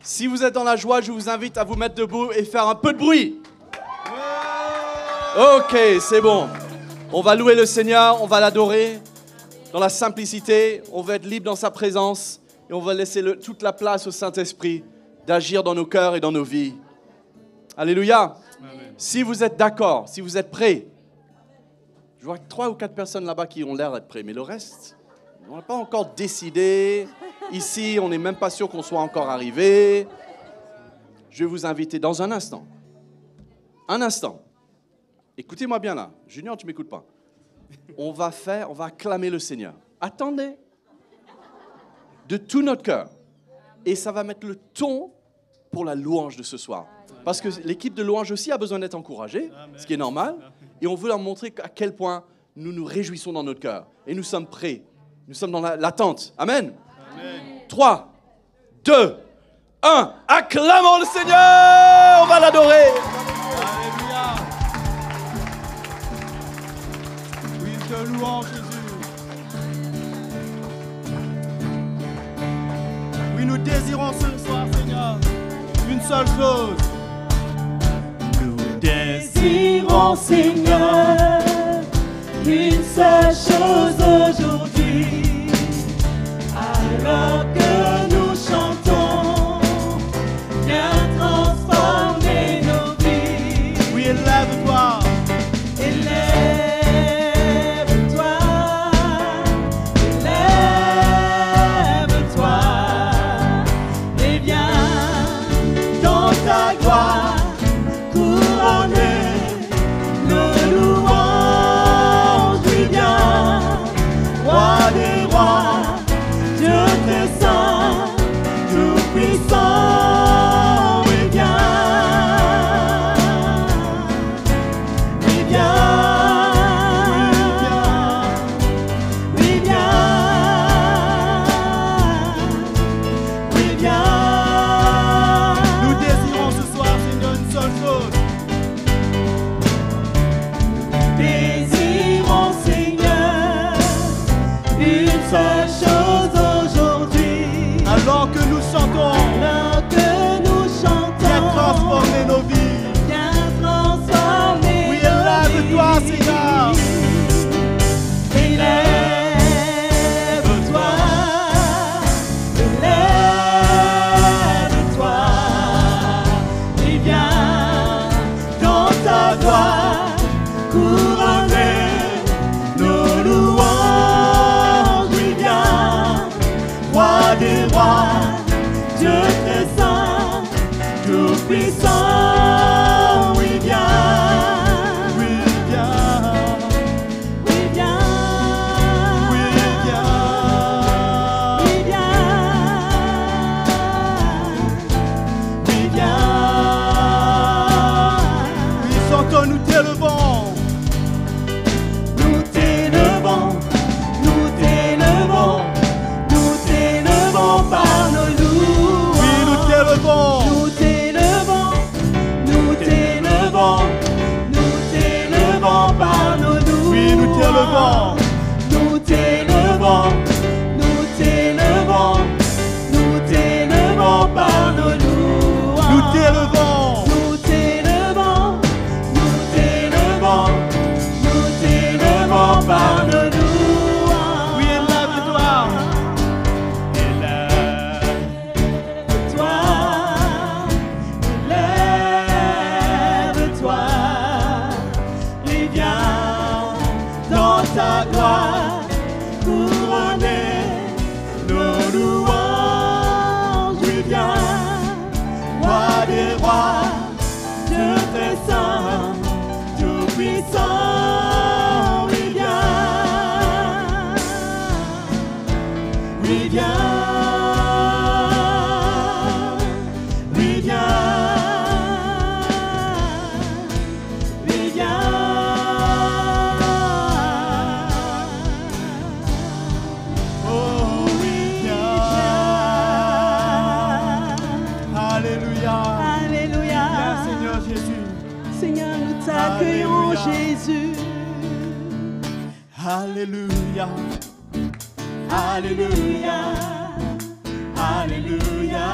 Si vous êtes dans la joie, je vous invite à vous mettre debout et faire un peu de bruit. Ok, c'est bon. On va louer le Seigneur, on va l'adorer dans la simplicité. On va être libre dans sa présence et on va laisser toute la place au Saint-Esprit d'agir dans nos cœurs et dans nos vies. Alléluia. Amen. Si vous êtes d'accord, si vous êtes prêts, je vois 3 ou 4 personnes là-bas qui ont l'air d'être prêts, mais le reste, on n'a pas encore décidé. Ici, on n'est même pas sûr qu'on soit encore arrivé. Je vais vous inviter dans un instant. Un instant. Écoutez-moi bien là. Junior, tu ne m'écoutes pas. On va acclamer le Seigneur. Attendez. De tout notre cœur. Et ça va mettre le ton pour la louange de ce soir. Parce que l'équipe de louange aussi a besoin d'être encouragée, ce qui est normal. Et on veut leur montrer à quel point nous nous réjouissons dans notre cœur. Et nous sommes prêts. Nous sommes dans l'attente. Amen. Amen. 3, 2, 1. Acclamons le Seigneur. On va l'adorer. Alléluia. Oui, te louons, Jésus. Oui, nous désirons ce soir, Seigneur, une seule chose. Nous désirons, Seigneur, une seule chose aujourd'hui. Alors que nous chantons, viens transformer nos vies. Oui, élève-toi. Élève-toi. Élève-toi. Et viens dans ta gloire couronner nos louanges. Oui, viens, roi des rois. Dieu très saint, tout puissant, oui viens, oui viens, oui viens, oui viens. Nous désirons ce soir, Seigneur, une seule chose. Désirons, Seigneur, une seule chose. Alors que nous chantons, viens transformer nos vies. Oui, élève-toi, Seigneur. Élève-toi, élève-toi, et viens dans ta gloire couronner nos louanges. Oui, viens, roi des rois, Dieu très saint, tout puissant, oui viens, oui viens, oui viens, oui viens, oui viens, oui viens, oui chantons, nous t'élevons, nous t'élevons, nous t'élevons. Par nos louanges. Oui, nous t'élevons. Nous t'élevons. Nous t'élevons. Nous t'élevons par nos louanges. Oui, nous t'élevons. Nous t'élevons. Nous t'élevons. Nous t'élevons par nos louanges. Nous t'élevons. Nous t'élevons. Nous t'élevons. Nous t'élevons par nos louanges. Oui, élève-toi. Ta gloire couronner nos louanges. Oui, viens, roi des rois, Dieu très saint, tout puissant. Oui, viens, oui, viens, oui, viens, oui, viens. Accueillons Jésus. Alléluia. Alléluia. Alléluia.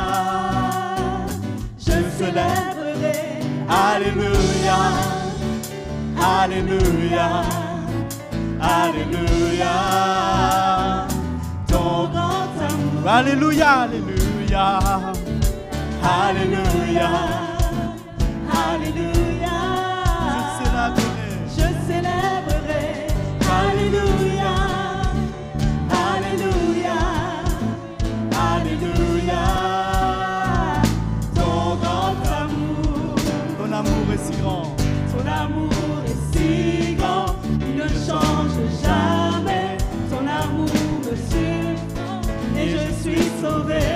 célébrerai. Alléluia, Alléluia, Alléluia, ton grand amour. Alléluia, Alléluia, Alléluia, Alléluia. Je célébrerai. Alléluia, Alléluia, Alléluia, ton grand amour. Ton amour est si grand. Ton amour est si grand, il ne change jamais. Ton amour me surprend et je suis sauvé.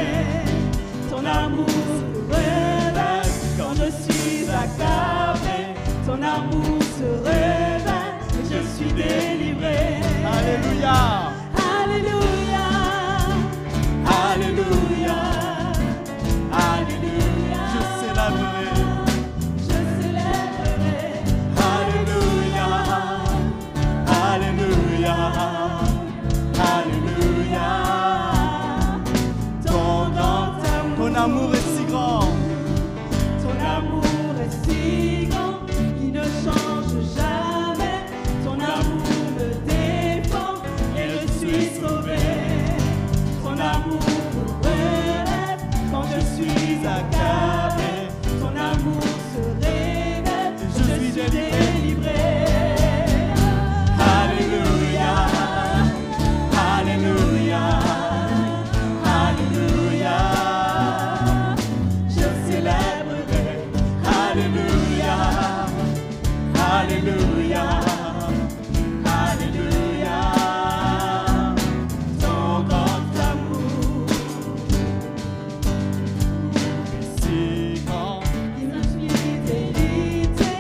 Ton amour me révèle quand je suis accablé. Ton amour se révèle et je suis délivré. Alléluia, Alléluia, Alléluia, Alléluia. Je célébrerai. Alléluia, Alléluia, ton amour est si grand. Ton amour est si grand, qui ne change jamais. Ton amour me défend et je suis sauvé. Ton amour me relève quand je suis accablé. Ton amour se révèle et je suis délivré. Alléluia, Alléluia, ton grand amour est si grand, il me fidélité,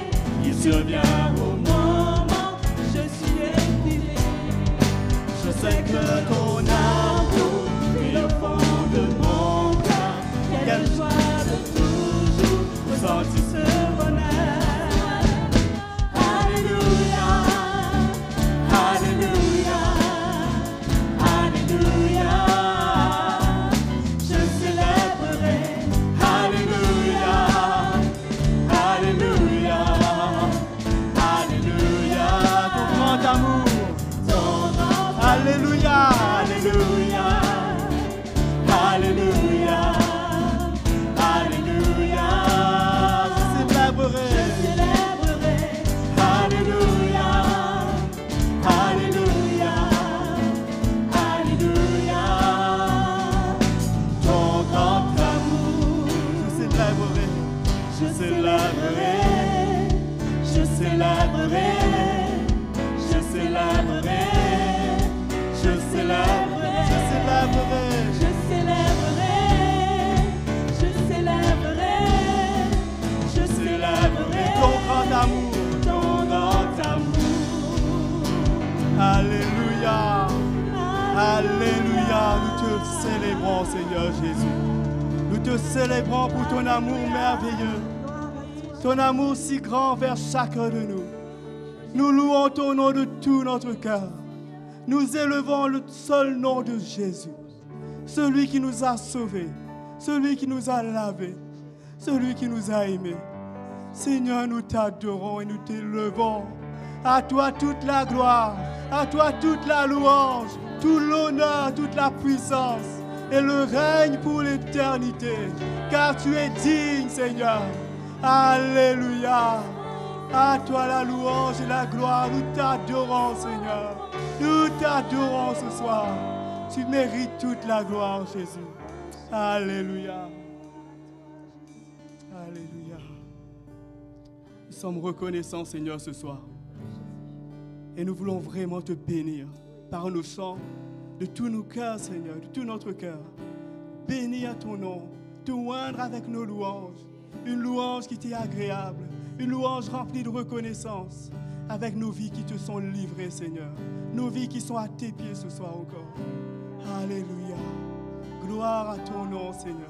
il survient au moment où je suis délivré. Je sais que ton amour est au fond de mon cœur, quelle joie de toujours ressentir ce bonheur. Alléluia, Alléluia, Alléluia, Alléluia. Je célébrerai. Alléluia, Alléluia, Alléluia, ton grand amour. Je célébrerai. Je célébrerai. Je célébrerai. Je célébrerai. Je célébrerai, je célébrerai, je célébrerai, je célébrerai ton grand amour, ton grand amour. Alléluia, Alléluia, nous te célébrons Seigneur Jésus. Nous te célébrons pour ton amour merveilleux, ton amour si grand vers chacun de nous. Nous louons ton nom de tout notre cœur. Nous élevons le seul nom de Jésus, celui qui nous a sauvés, celui qui nous a lavés, celui qui nous a aimés. Seigneur, nous t'adorons et nous t'élevons. À toi toute la gloire, à toi toute la louange, tout l'honneur, toute la puissance et le règne pour l'éternité, car tu es digne, Seigneur. Alléluia. À toi la louange et la gloire, nous t'adorons, Seigneur. Nous t'adorons ce soir. Tu mérites toute la gloire, Jésus. Alléluia. Alléluia. Nous sommes reconnaissants, Seigneur, ce soir. Et nous voulons vraiment te bénir par nos chants, de tous nos cœurs, Seigneur, de tout notre cœur. Bénir ton nom, te oindre avec nos louanges. Une louange qui t'est agréable, une louange remplie de reconnaissance, avec nos vies qui te sont livrées, Seigneur. Nos vies qui sont à tes pieds ce soir encore. Alléluia. Gloire à ton nom, Seigneur.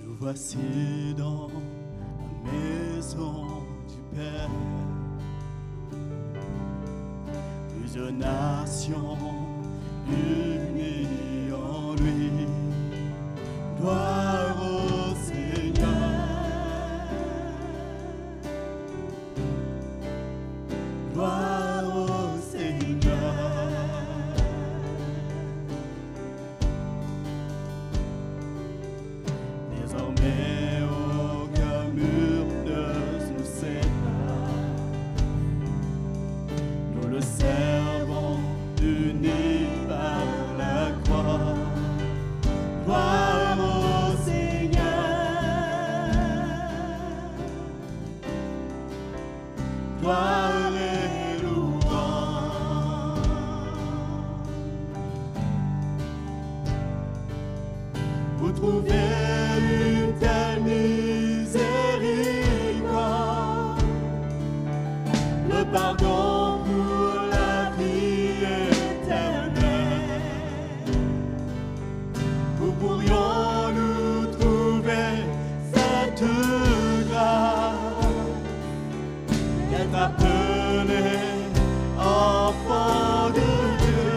Nous voici dans la maison du Père. Plusieurs nations unies en lui. Gloire Vous trouvez une telle miséricorde, le pardon pour la vie éternelle. Où pourrions-nous trouver cette grâce d'être appelé enfant de Dieu?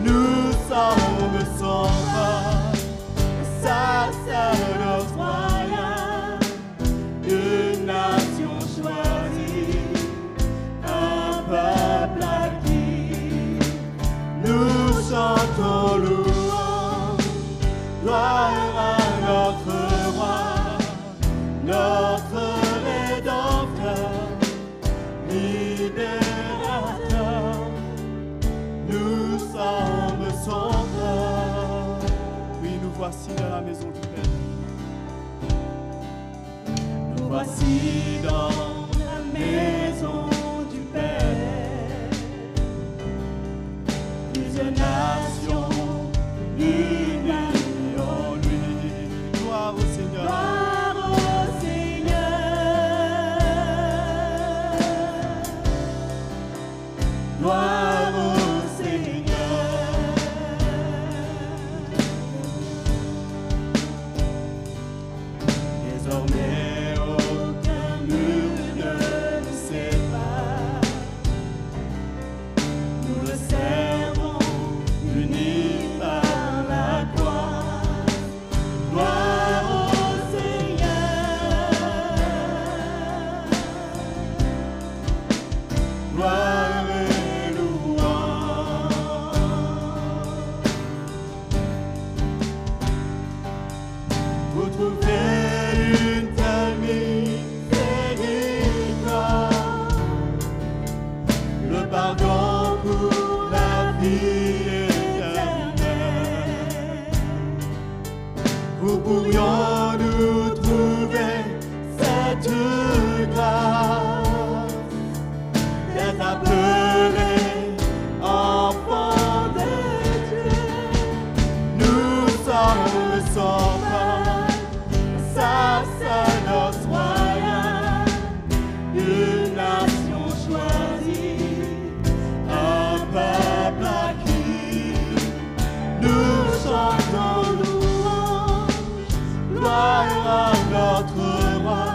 Nous sommes son roi, sacerdoce royal, une nation choisie, un peuple acquis. Nous chantons louange, gloire à notre roi, notre rédempteur, libérateur. Nous sommes son peuple. Oui, nous voici dans la maison du Père. Nous voici dans la maison du Père. Plusieurs nations unies en lui. Gloire au Seigneur. Gloire au Seigneur. Gloire au Seigneur. Désormais aucun mur ne nous sépare. Nous le servons unis par la croix. Gloire au Seigneur. Gloire et louange. Vous trouvez une telle miséricorde, le pardon pour la vie éternelle. Où pourrions-nous trouver cette grâce d'être appelé enfant de Dieu? Nous sommes son peuple, sacerdoce royal, une nation choisie, un peuple acquis. Nous chantons louange, gloire à notre roi,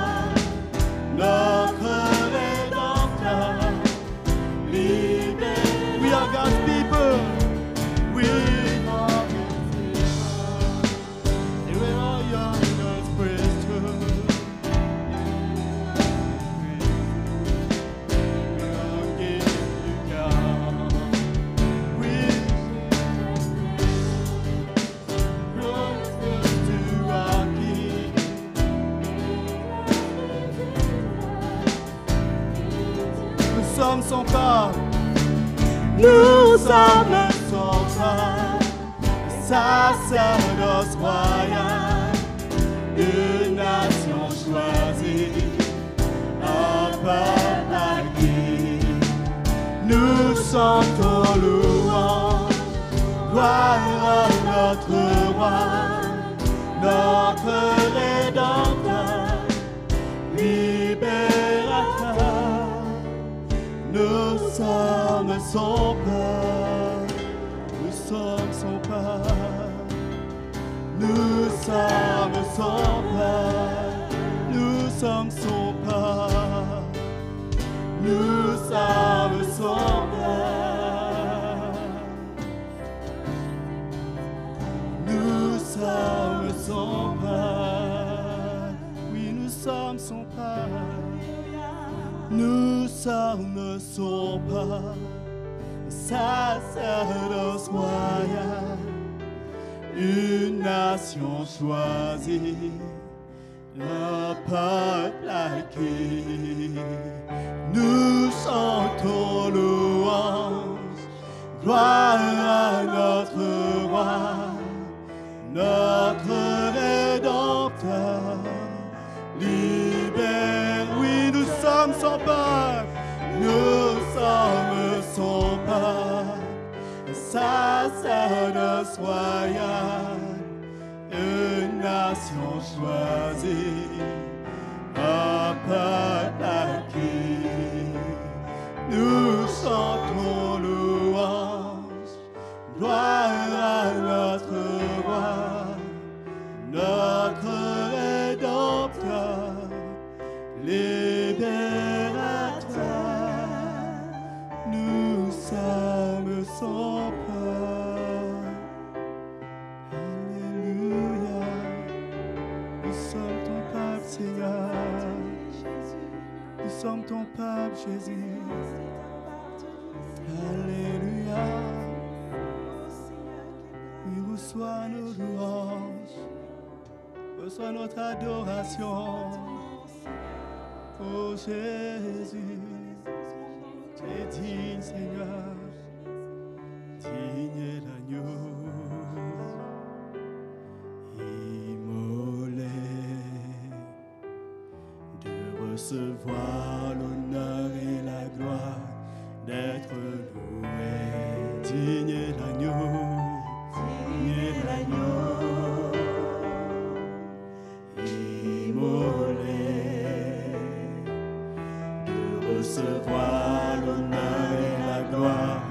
notre rédempteur, libéré. We are God's people. We are God's people. And we are young God's priesthood. We are giving you God. We praise to our King. Nous sommes son peuple. Nous sommes son peuple, sacerdoce royal, une nation choisie, un peuple acquis. Nous chantons louange, gloire à notre roi, notre rédempteur, libérateur. Nous sommes son peuple, nous sommes son peuple, nous sommes son peuple, nous sommes son peuple, nous sommes son peuple, nous sommes son peuple, oui, nous sommes son peuple. Nous sommes son peuple, sacerdoce royal, une nation choisie, le peuple acquis. Nous chantons louange, gloire à notre roi, notre rédempteur, libère. Oui, nous sommes son peuple, nous sommes son peuple, sacerdoce royal, nation choisie, un peuple acquis. Nous chantons louange, gloire à notre roi, notre Rédempteur, libérateur. Nous sommes son peuple. Alléluia. Nous sommes ton peuple, Seigneur. Nous sommes ton peuple, Jésus. Alléluia. Oui, reçois nos louanges. Reçois notre adoration. Oh Jésus, tu es digne, Seigneur. Digne est l'agneau. Immolé. De recevoir l'honneur et la gloire, d'être loué. Digne est l'agneau, digne est l'agneau, immolé. De recevoir l'honneur et la gloire,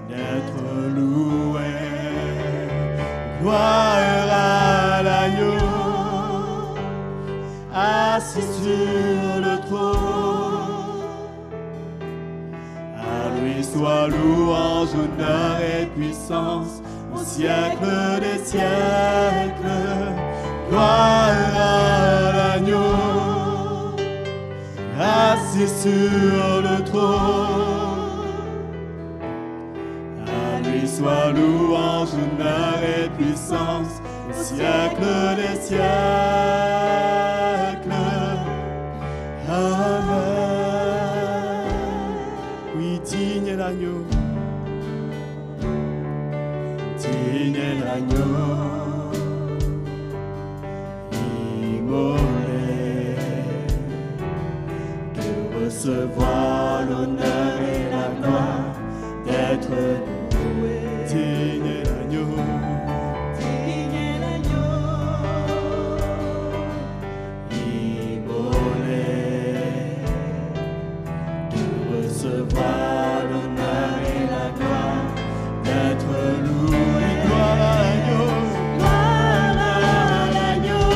d'être loué. Gloire à l'agneau, assis sur le trône. À lui soit louange, honneur et puissance au siècle des siècles. Gloire à l'agneau, assis sur le trône. À lui soit louange, honneur et puissance au siècle des siècles. Amen. Oui, digne est l'agneau, digne est l'agneau, immolé, de recevoir l'honneur et la gloire, d'être loué. Digne est l'agneau, digne est l'agneau, immolé, de recevoir l'honneur et la gloire, d'être loué. Gloire à l'agneau, gloire à l'agneau,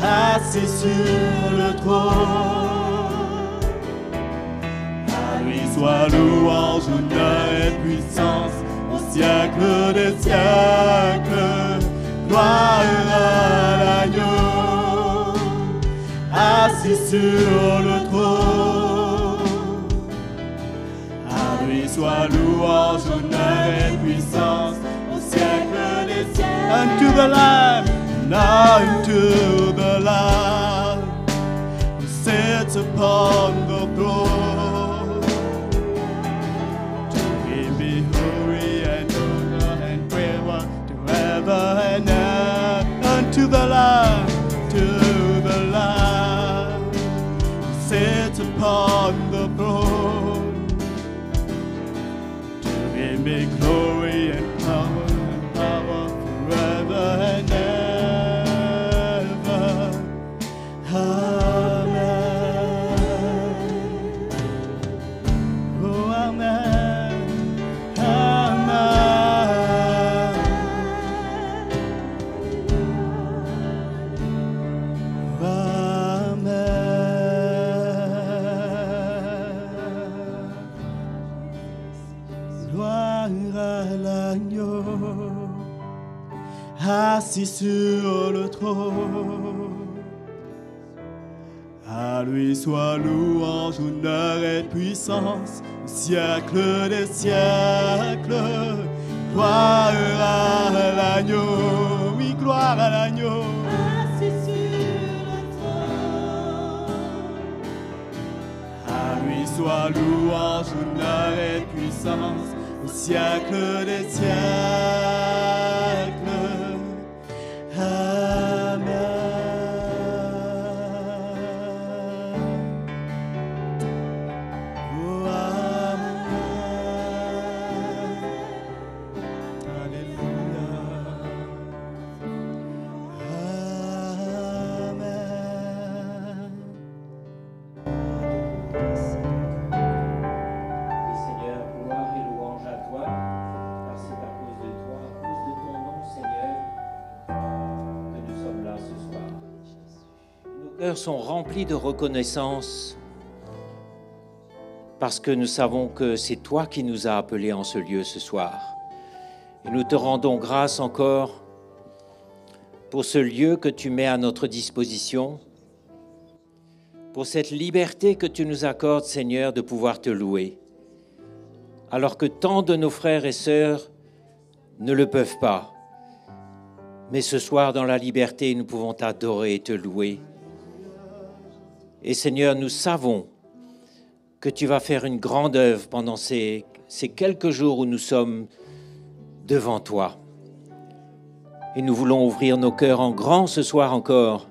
assis sur le trône. À lui soit louange, honneur et puissance au siècle des siècles. Gloire à l'agneau, assis sur le trône. À lui soit louange, honneur et puissance au siècle des siècles. Unto the Lamb, unto the Lamb, who sits upon the throne. To him be glory and honor and prayer forever and ever. Unto the Lamb, to the Lamb, who sits upon the throne. To him be glory and power forever and ever. Amen. Oh, amen. Amen. Amen. Gloire à l'agneau, assis sur le trône. À lui soit louange, honneur et puissance au siècle des siècles. Gloire à l'agneau, oui, gloire à l'agneau. Assis sur le trône. À lui soit louange, honneur et puissance au siècle des siècles. Amen. Oh, amen. Alléluia. cœurs sont remplis de reconnaissance parce que nous savons que c'est toi qui nous as appelés en ce lieu ce soir. Et nous te rendons grâce encore pour ce lieu que tu mets à notre disposition, pour cette liberté que tu nous accordes, Seigneur, de pouvoir te louer, alors que tant de nos frères et sœurs ne le peuvent pas. Mais ce soir, dans la liberté, nous pouvons t'adorer et te louer. Et Seigneur, nous savons que tu vas faire une grande œuvre pendant ces quelques jours où nous sommes devant toi. Et nous voulons ouvrir nos cœurs en grand ce soir encore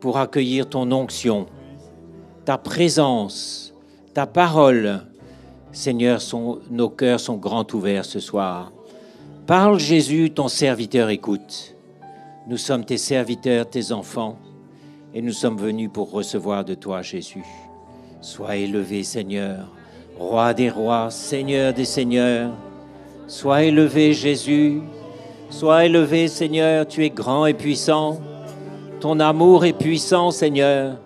pour accueillir ton onction, ta présence, ta parole. Seigneur, nos cœurs sont grands ouverts ce soir. Parle Jésus, ton serviteur écoute. Nous sommes tes serviteurs, tes enfants, et nous sommes venus pour recevoir de toi, Jésus. Sois élevé, Seigneur, Roi des rois, Seigneur des seigneurs. Sois élevé, Jésus. Sois élevé, Seigneur, tu es grand et puissant. Ton amour est puissant, Seigneur.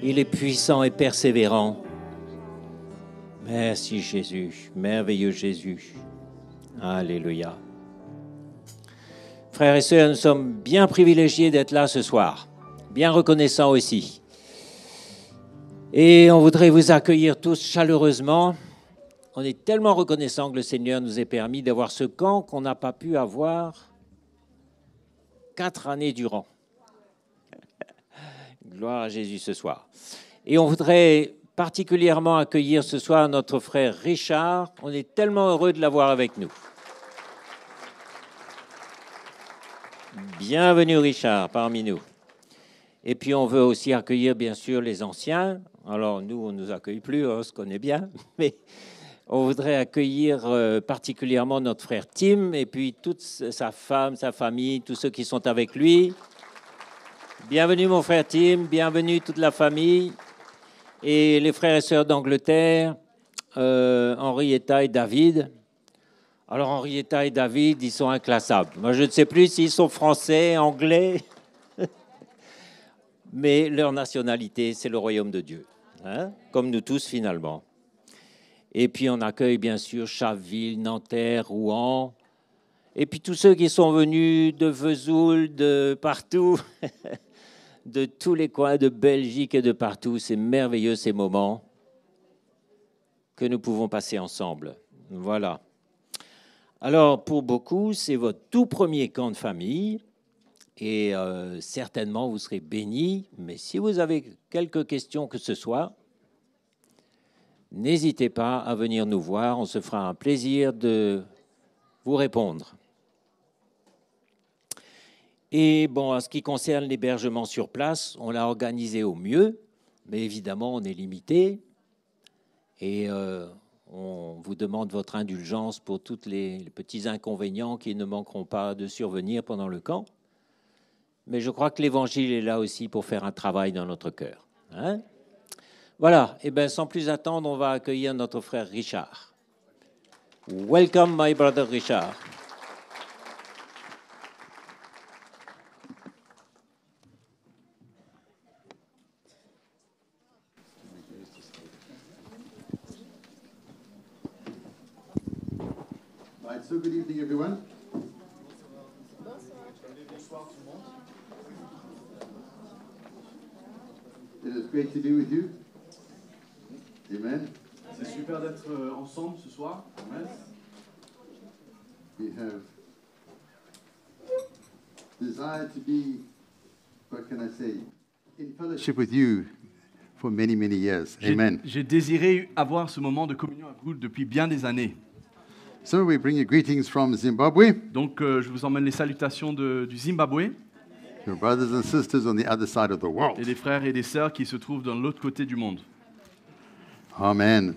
Il est puissant et persévérant. Merci, Jésus, merveilleux Jésus. Alléluia. Frères et sœurs, nous sommes bien privilégiés d'être là ce soir, bien reconnaissants aussi. Et on voudrait vous accueillir tous chaleureusement. On est tellement reconnaissants que le Seigneur nous ait permis d'avoir ce camp qu'on n'a pas pu avoir 4 années durant. Gloire à Jésus ce soir. Et on voudrait particulièrement accueillir ce soir notre frère Richard. On est tellement heureux de l'avoir avec nous. Bienvenue Richard parmi nous. Et puis on veut aussi accueillir bien sûr les anciens. Alors nous, on ne nous accueille plus, on se connaît bien, mais on voudrait accueillir particulièrement notre frère Tim et puis toute sa femme, sa famille, tous ceux qui sont avec lui. Bienvenue mon frère Tim, bienvenue toute la famille. Et les frères et sœurs d'Angleterre, Henrietta et David. Alors Henrietta et David, ils sont inclassables. Moi, je ne sais plus s'ils sont français, anglais, mais leur nationalité, c'est le royaume de Dieu, hein, comme nous tous finalement. Et puis on accueille bien sûr Chaville, Nanterre, Rouen, et puis tous ceux qui sont venus de Vesoul, de partout, de tous les coins de Belgique et de partout. C'est merveilleux ces moments que nous pouvons passer ensemble. Voilà. Alors, pour beaucoup, c'est votre tout premier camp de famille et certainement vous serez bénis. Mais si vous avez quelques questions que ce soit, n'hésitez pas à venir nous voir. On se fera un plaisir de vous répondre. Et bon, en ce qui concerne l'hébergement sur place, on l'a organisé au mieux, mais évidemment, on est limité. Et on vous demande votre indulgence pour tous les petits inconvénients qui ne manqueront pas de survenir pendant le camp. Mais je crois que l'Évangile est là aussi pour faire un travail dans notre cœur. Hein? Voilà, et bien sans plus attendre, on va accueillir notre frère Richard. Welcome, my brother Richard. Right, so good evening, everyone. It is great to be with you. Amen. C'est super d'être ensemble ce soir. Amen. We have desired to be, what can I say, in fellowship with you for many, many years. Amen. J'ai désiré avoir ce moment de communion avec vous depuis bien des années. So we bring you greetings from Zimbabwe, Donc, je vous emmène les salutations du Zimbabwe your brothers and sisters on the other side of the et world. des frères et des sœurs qui se trouvent dans l'autre côté du monde. Amen.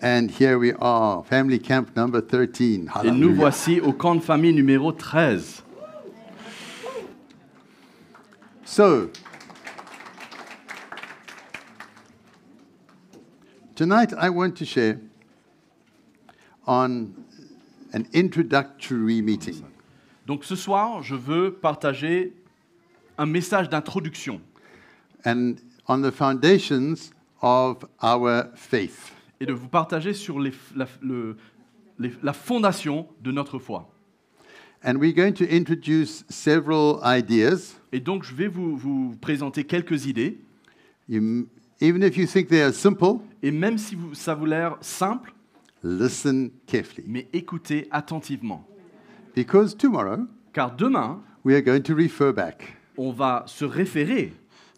And here we are, family camp number 13. Et nous Hallelujah. voici au camp de famille numéro 13. So, tonight I want to share on an introductory meeting. Donc ce soir, je veux partager un message d'introduction and on the foundations of our faith. et de vous partager sur la fondation de notre foi. And we're going to introduce several ideas. Et donc, je vais vous présenter quelques idées. Even if you think they are simple, Et même si ça vous l'air simple, listen carefully. mais écoutez attentivement. Because tomorrow, Car demain, we are going to refer back. on va se référer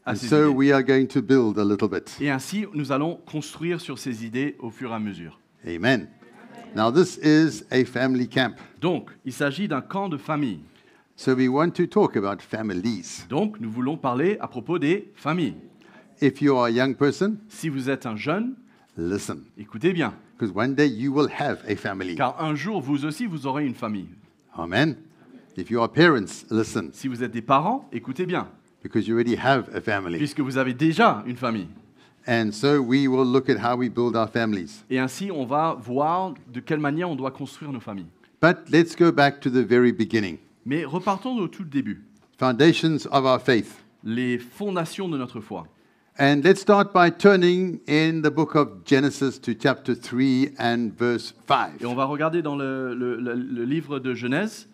à And ces so idées. we are going to build a little bit. Et ainsi, nous allons construire sur ces idées au fur et à mesure. Amen. Now, this is a family camp. Donc, il s'agit d'un camp de famille. So we want to talk about families. Donc, nous voulons parler à propos des familles. If you are a young person, Si vous êtes un jeune, listen. écoutez bien. Because one day you will have a family. Car un jour, vous aussi, vous aurez une famille. Amen. If you are parents, listen. Si vous êtes des parents, écoutez bien. Because you already have a family. Puisque vous avez déjà une famille. And so we will look at how we build our families. Et ainsi, on va voir de quelle manière on doit construire nos familles. But let's go back to the very beginning. Mais repartons au tout début. Foundations of our faith. Les fondations de notre foi. And let's start by turning in the book of Genesis to chapter 3 and verse 5. Et on va regarder dans le livre de Genèse,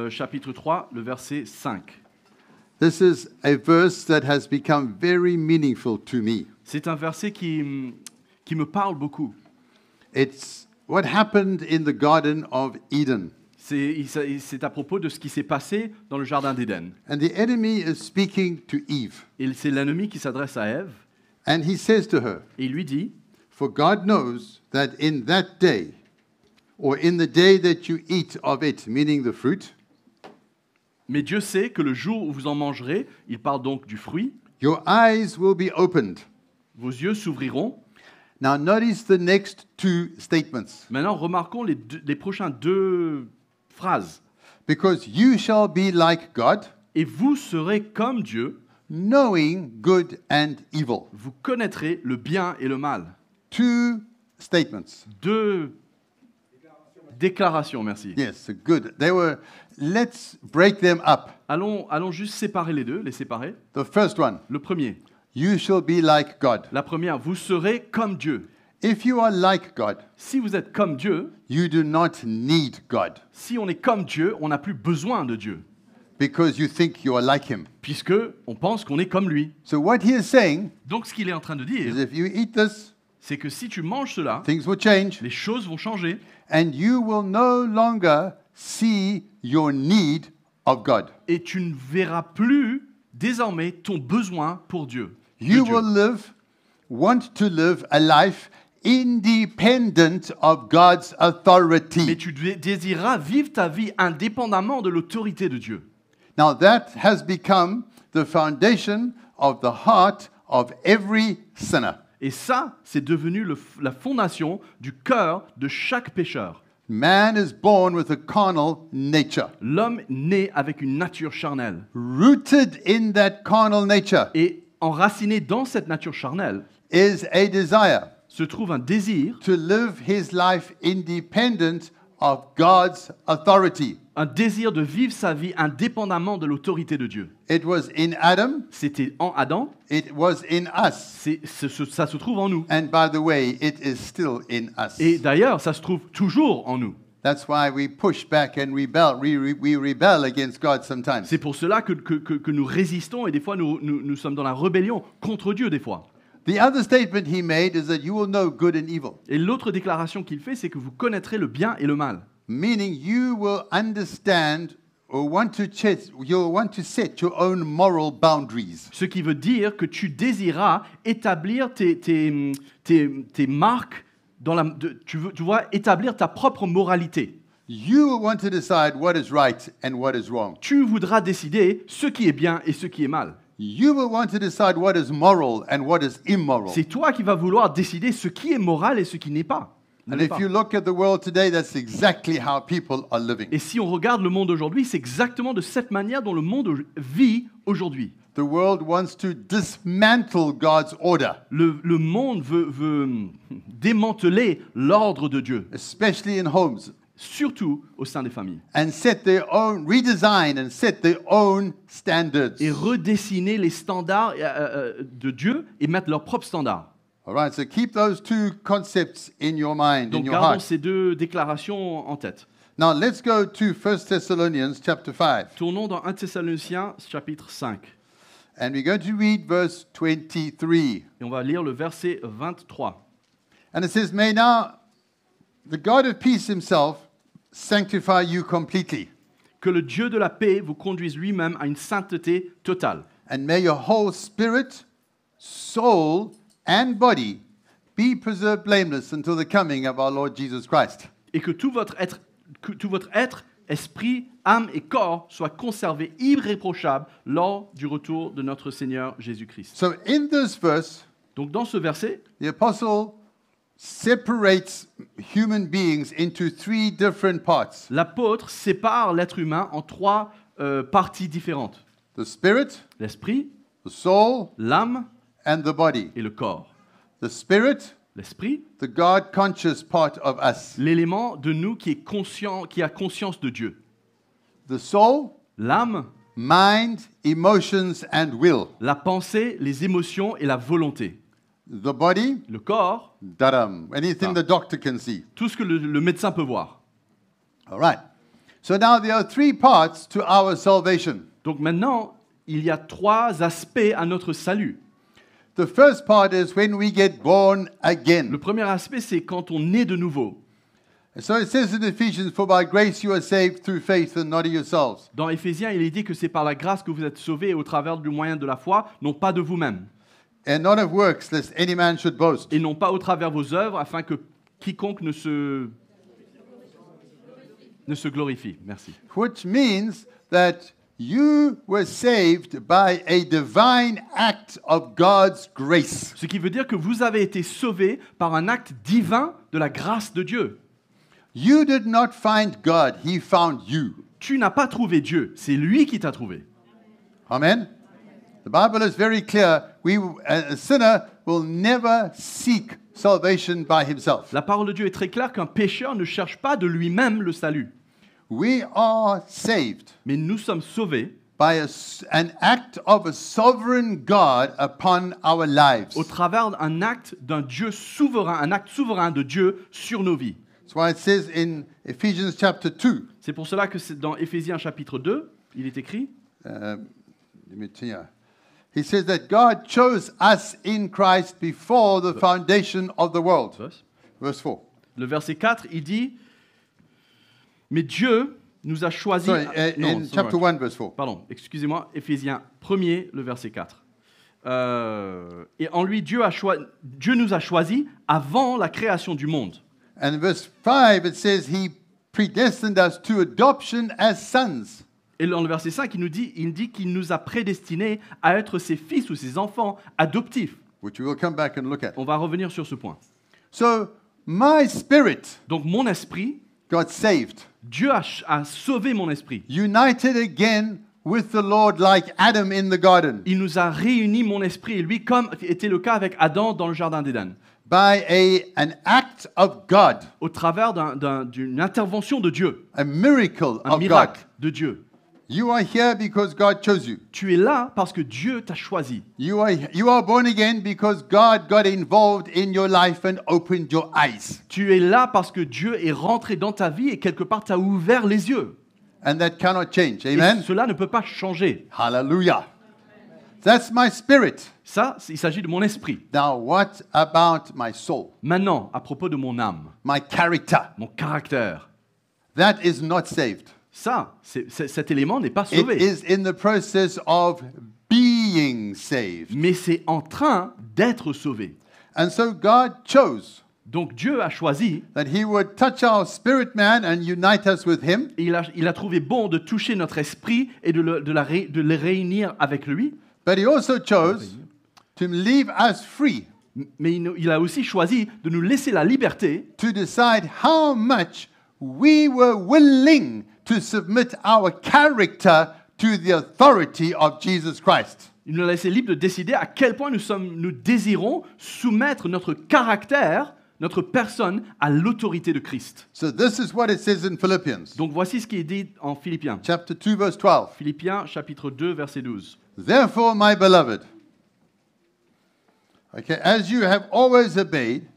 chapitre 3, le verset 5. This is a verse that has become very meaningful to me. C'est un verset qui me parle beaucoup. It's what happened in the Garden of Eden. C'est à propos de ce qui s'est passé dans le jardin d'Éden. And the enemy is speaking to Eve. Et c'est l'ennemi qui s'adresse à Ève And he says to her, et il lui dit, For God knows that in that day, or in the day that you eat of it, meaning the fruit, mais Dieu sait que le jour où vous en mangerez, il parle donc du fruit, your eyes will be opened. vos yeux s'ouvriront. Now notice the next two statements. Maintenant, remarquons les prochains deux phrases. Because you shall be like God, Et vous serez comme Dieu, knowing good and evil. vous connaîtrez le bien et le mal. Two statements. Deux déclarations, merci. Yes, good. Let's break them up. Allons juste séparer les deux, les séparer. The first one, Le premier, you shall be like God. la première, vous serez comme Dieu. If you are like God, Si vous êtes comme Dieu, you do not need God si on est comme Dieu, on n'a plus besoin de Dieu, because you think you are like Him. puisque on pense qu'on est comme lui. So what He is saying Donc ce qu'il est en train de is dire, if you eat this, c'est que si tu manges cela, things will change les choses vont changer and you will no longer see your need of God. et tu ne verras plus désormais ton besoin pour Dieu. de You Dieu. will want to live a life independent of God's Mais authority. tu désireras vivre ta vie indépendamment de l'autorité de Dieu. Now that has become the foundation of the heart of every sinner. Et ça, c'est devenu la fondation du cœur de chaque pécheur. Man is born with a carnal nature. L'homme naît avec une nature charnelle. Rooted in that carnal nature Et enraciné dans cette nature charnelle is a desire se trouve un désir, to live his life independent of God's authority. un désir de vivre sa vie indépendamment de l'autorité de Dieu. It was in Adam, C'était en Adam, it was in us. ça se trouve en nous. And by the way, it is still in us. Et d'ailleurs, ça se trouve toujours en nous. That's why we push back and rebel. We rebel against God sometimes. C'est pour cela que nous résistons et des fois nous sommes dans la rébellion contre Dieu des fois. The other statement he made is that you will know good and evil, Et l'autre déclaration qu'il fait, c'est que vous connaîtrez le bien et le mal. meaning you will understand or you'll want to set your own moral boundaries. Ce qui veut dire que tu désireras établir tes marques, tu vois, établir ta propre moralité. You will want to decide what is right and what is wrong. Tu voudras décider ce qui est bien et ce qui est mal. You will want to decide what is moral and what is immoral. C'est toi qui vas vouloir décider ce qui est moral et ce qui n'est pas. And if you look at the world today, that's exactly how people are living. Et si on regarde le monde aujourd'hui, c'est exactement de cette manière dont le monde vit aujourd'hui. The world wants to dismantle God's order, Le monde veut démanteler l'ordre de Dieu, especially in homes. surtout au sein des familles. and redesign and set their own standards. Et redessiner les standards de Dieu et mettre leurs propres standards. All right, so keep those two concepts in your mind, Donc in your gardons heart. ces deux déclarations en tête. Now let's go to 1 Thessalonians chapter 5. Tournons dans 1 Thessaloniciens chapitre 5. And we're going to read verse 23. Et on va lire le verset 23. And it says, May now the God of peace himself sanctify you completely. Que le Dieu de la paix vous conduise lui-même à une sainteté totale. And may your whole spirit, soul, and body be preserved blameless until the coming of our Lord Jesus Christ. Et que tout votre être, esprit, âme et corps soient conservés irréprochables lors du retour de notre Seigneur Jésus-Christ. So in this verse, Donc dans ce verset, the apostle separates human beings into three different parts. l'apôtre sépare l'être humain en trois parties différentes. The spirit, L'esprit, the soul, l'âme and the body. et le corps. The spirit, L'esprit, the God-conscious part of us. l'élément de nous qui est conscient, qui a conscience de Dieu. The soul, L'âme, mind, emotions, and will. la pensée, les émotions et la volonté. The body, Le corps, dadam, anything the doctor can see. tout ce que le médecin peut voir. All right. So now there are three parts to our salvation. Donc maintenant, il y a trois aspects à notre salut. The first part is when we get born again. Le premier aspect, c'est quand on naît de nouveau. And so it says in Ephesians, For by grace you are saved through faith and not of yourselves. Dans Éphésiens, il est dit que c'est par la grâce que vous êtes sauvés au travers du moyen de la foi, non pas de vous-même, And not of works, lest any man should boast. et non pas au travers vos œuvres, afin que quiconque ne se glorifie. Merci. Which means that you were saved by a divine act of God's grace. Ce qui veut dire que vous avez été sauvés par un acte divin de la grâce de Dieu. You did not find God, He found you. Tu n'as pas trouvé Dieu, c'est lui qui t'a trouvé. Amen? The Bible is very clear. A sinner will never seek salvation by himself. La parole de Dieu est très claire qu'un pécheur ne cherche pas de lui-même le salut. We are saved Mais nous sommes sauvés by an act of a sovereign God upon our lives. au travers d'un acte d'un Dieu souverain, un acte souverain de Dieu sur nos vies. That's why it says in Ephesians chapter 2. C'est pour cela que c'est dans Éphésiens chapitre 2, il est écrit, Let me tell you. He says that God chose us in Christ before the foundation of the world. Verse 4. le verset 4, il dit, mais Dieu nous a choisis... Sorry, Non, in c'est chapter vrai. 1, verse 4. Pardon, excusez-moi, Éphésiens 1er, le verset 4. Et en lui, Dieu nous a choisis avant la création du monde. And in verse 5, it says He predestined us to adoption as sons. Et dans le verset 5, il dit qu'il nous a prédestinés à être ses fils ou ses enfants adoptifs. Which we will come back and look at. On va revenir sur ce point. So, my spirit Donc mon esprit, got saved, Dieu a sauvé mon esprit. united again with the Lord like Adam in the garden, Il nous a réunis, mon esprit et lui, comme était le cas avec Adam dans le jardin d'Éden, by an act of God, au travers d'une intervention de Dieu, a miracle un of miracle God. de Dieu. You are here because God chose you. Tu es là parce que Dieu t'a choisi. You are born again because God got involved in your life and opened your eyes. Tu es là parce que Dieu est rentré dans ta vie et quelque part t'a ouvert les yeux. And that cannot change. Et Amen? cela ne peut pas changer. Hallelujah. That's my spirit. Ça, il s'agit de mon esprit. Now, what about my soul? Maintenant, à propos de mon âme, My character? mon caractère, That is not saved. ça, cet élément n'est pas It sauvé. is in the process of being saved. Mais c'est en train d'être sauvé. And so God chose Donc Dieu a choisi, that He would touch our spirit man and unite us with Him, et il a trouvé bon de toucher notre esprit et de le réunir avec lui. but He also chose to leave us free Mais il a aussi choisi de nous laisser la liberté to decide how much we were willing to submit our character to the authority of Jesus Christ. Il nous a laissé libre de décider à quel point nous désirons soumettre notre caractère notre personne a l'autorité de Christ. So this is what it says in Philippians, Donc voici ce qui est dit en Philippiens. chapter 2, verse 12. Philippiens chapitre 2 verset 12. Therefore, my beloved, okay, as you have always obeyed,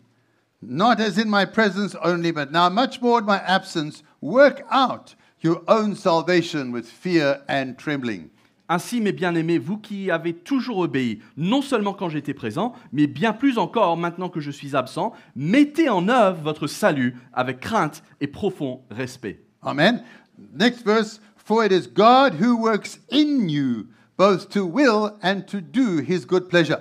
not as in my presence only, but now much more in my absence, work out your own salvation with fear and trembling. Ainsi, mes bien-aimés, vous qui avez toujours obéi, non seulement quand j'étais présent, mais bien plus encore maintenant que je suis absent, mettez en œuvre votre salut avec crainte et profond respect. Amen. Next verse, for it is God who works in you, both to will and to do his good pleasure.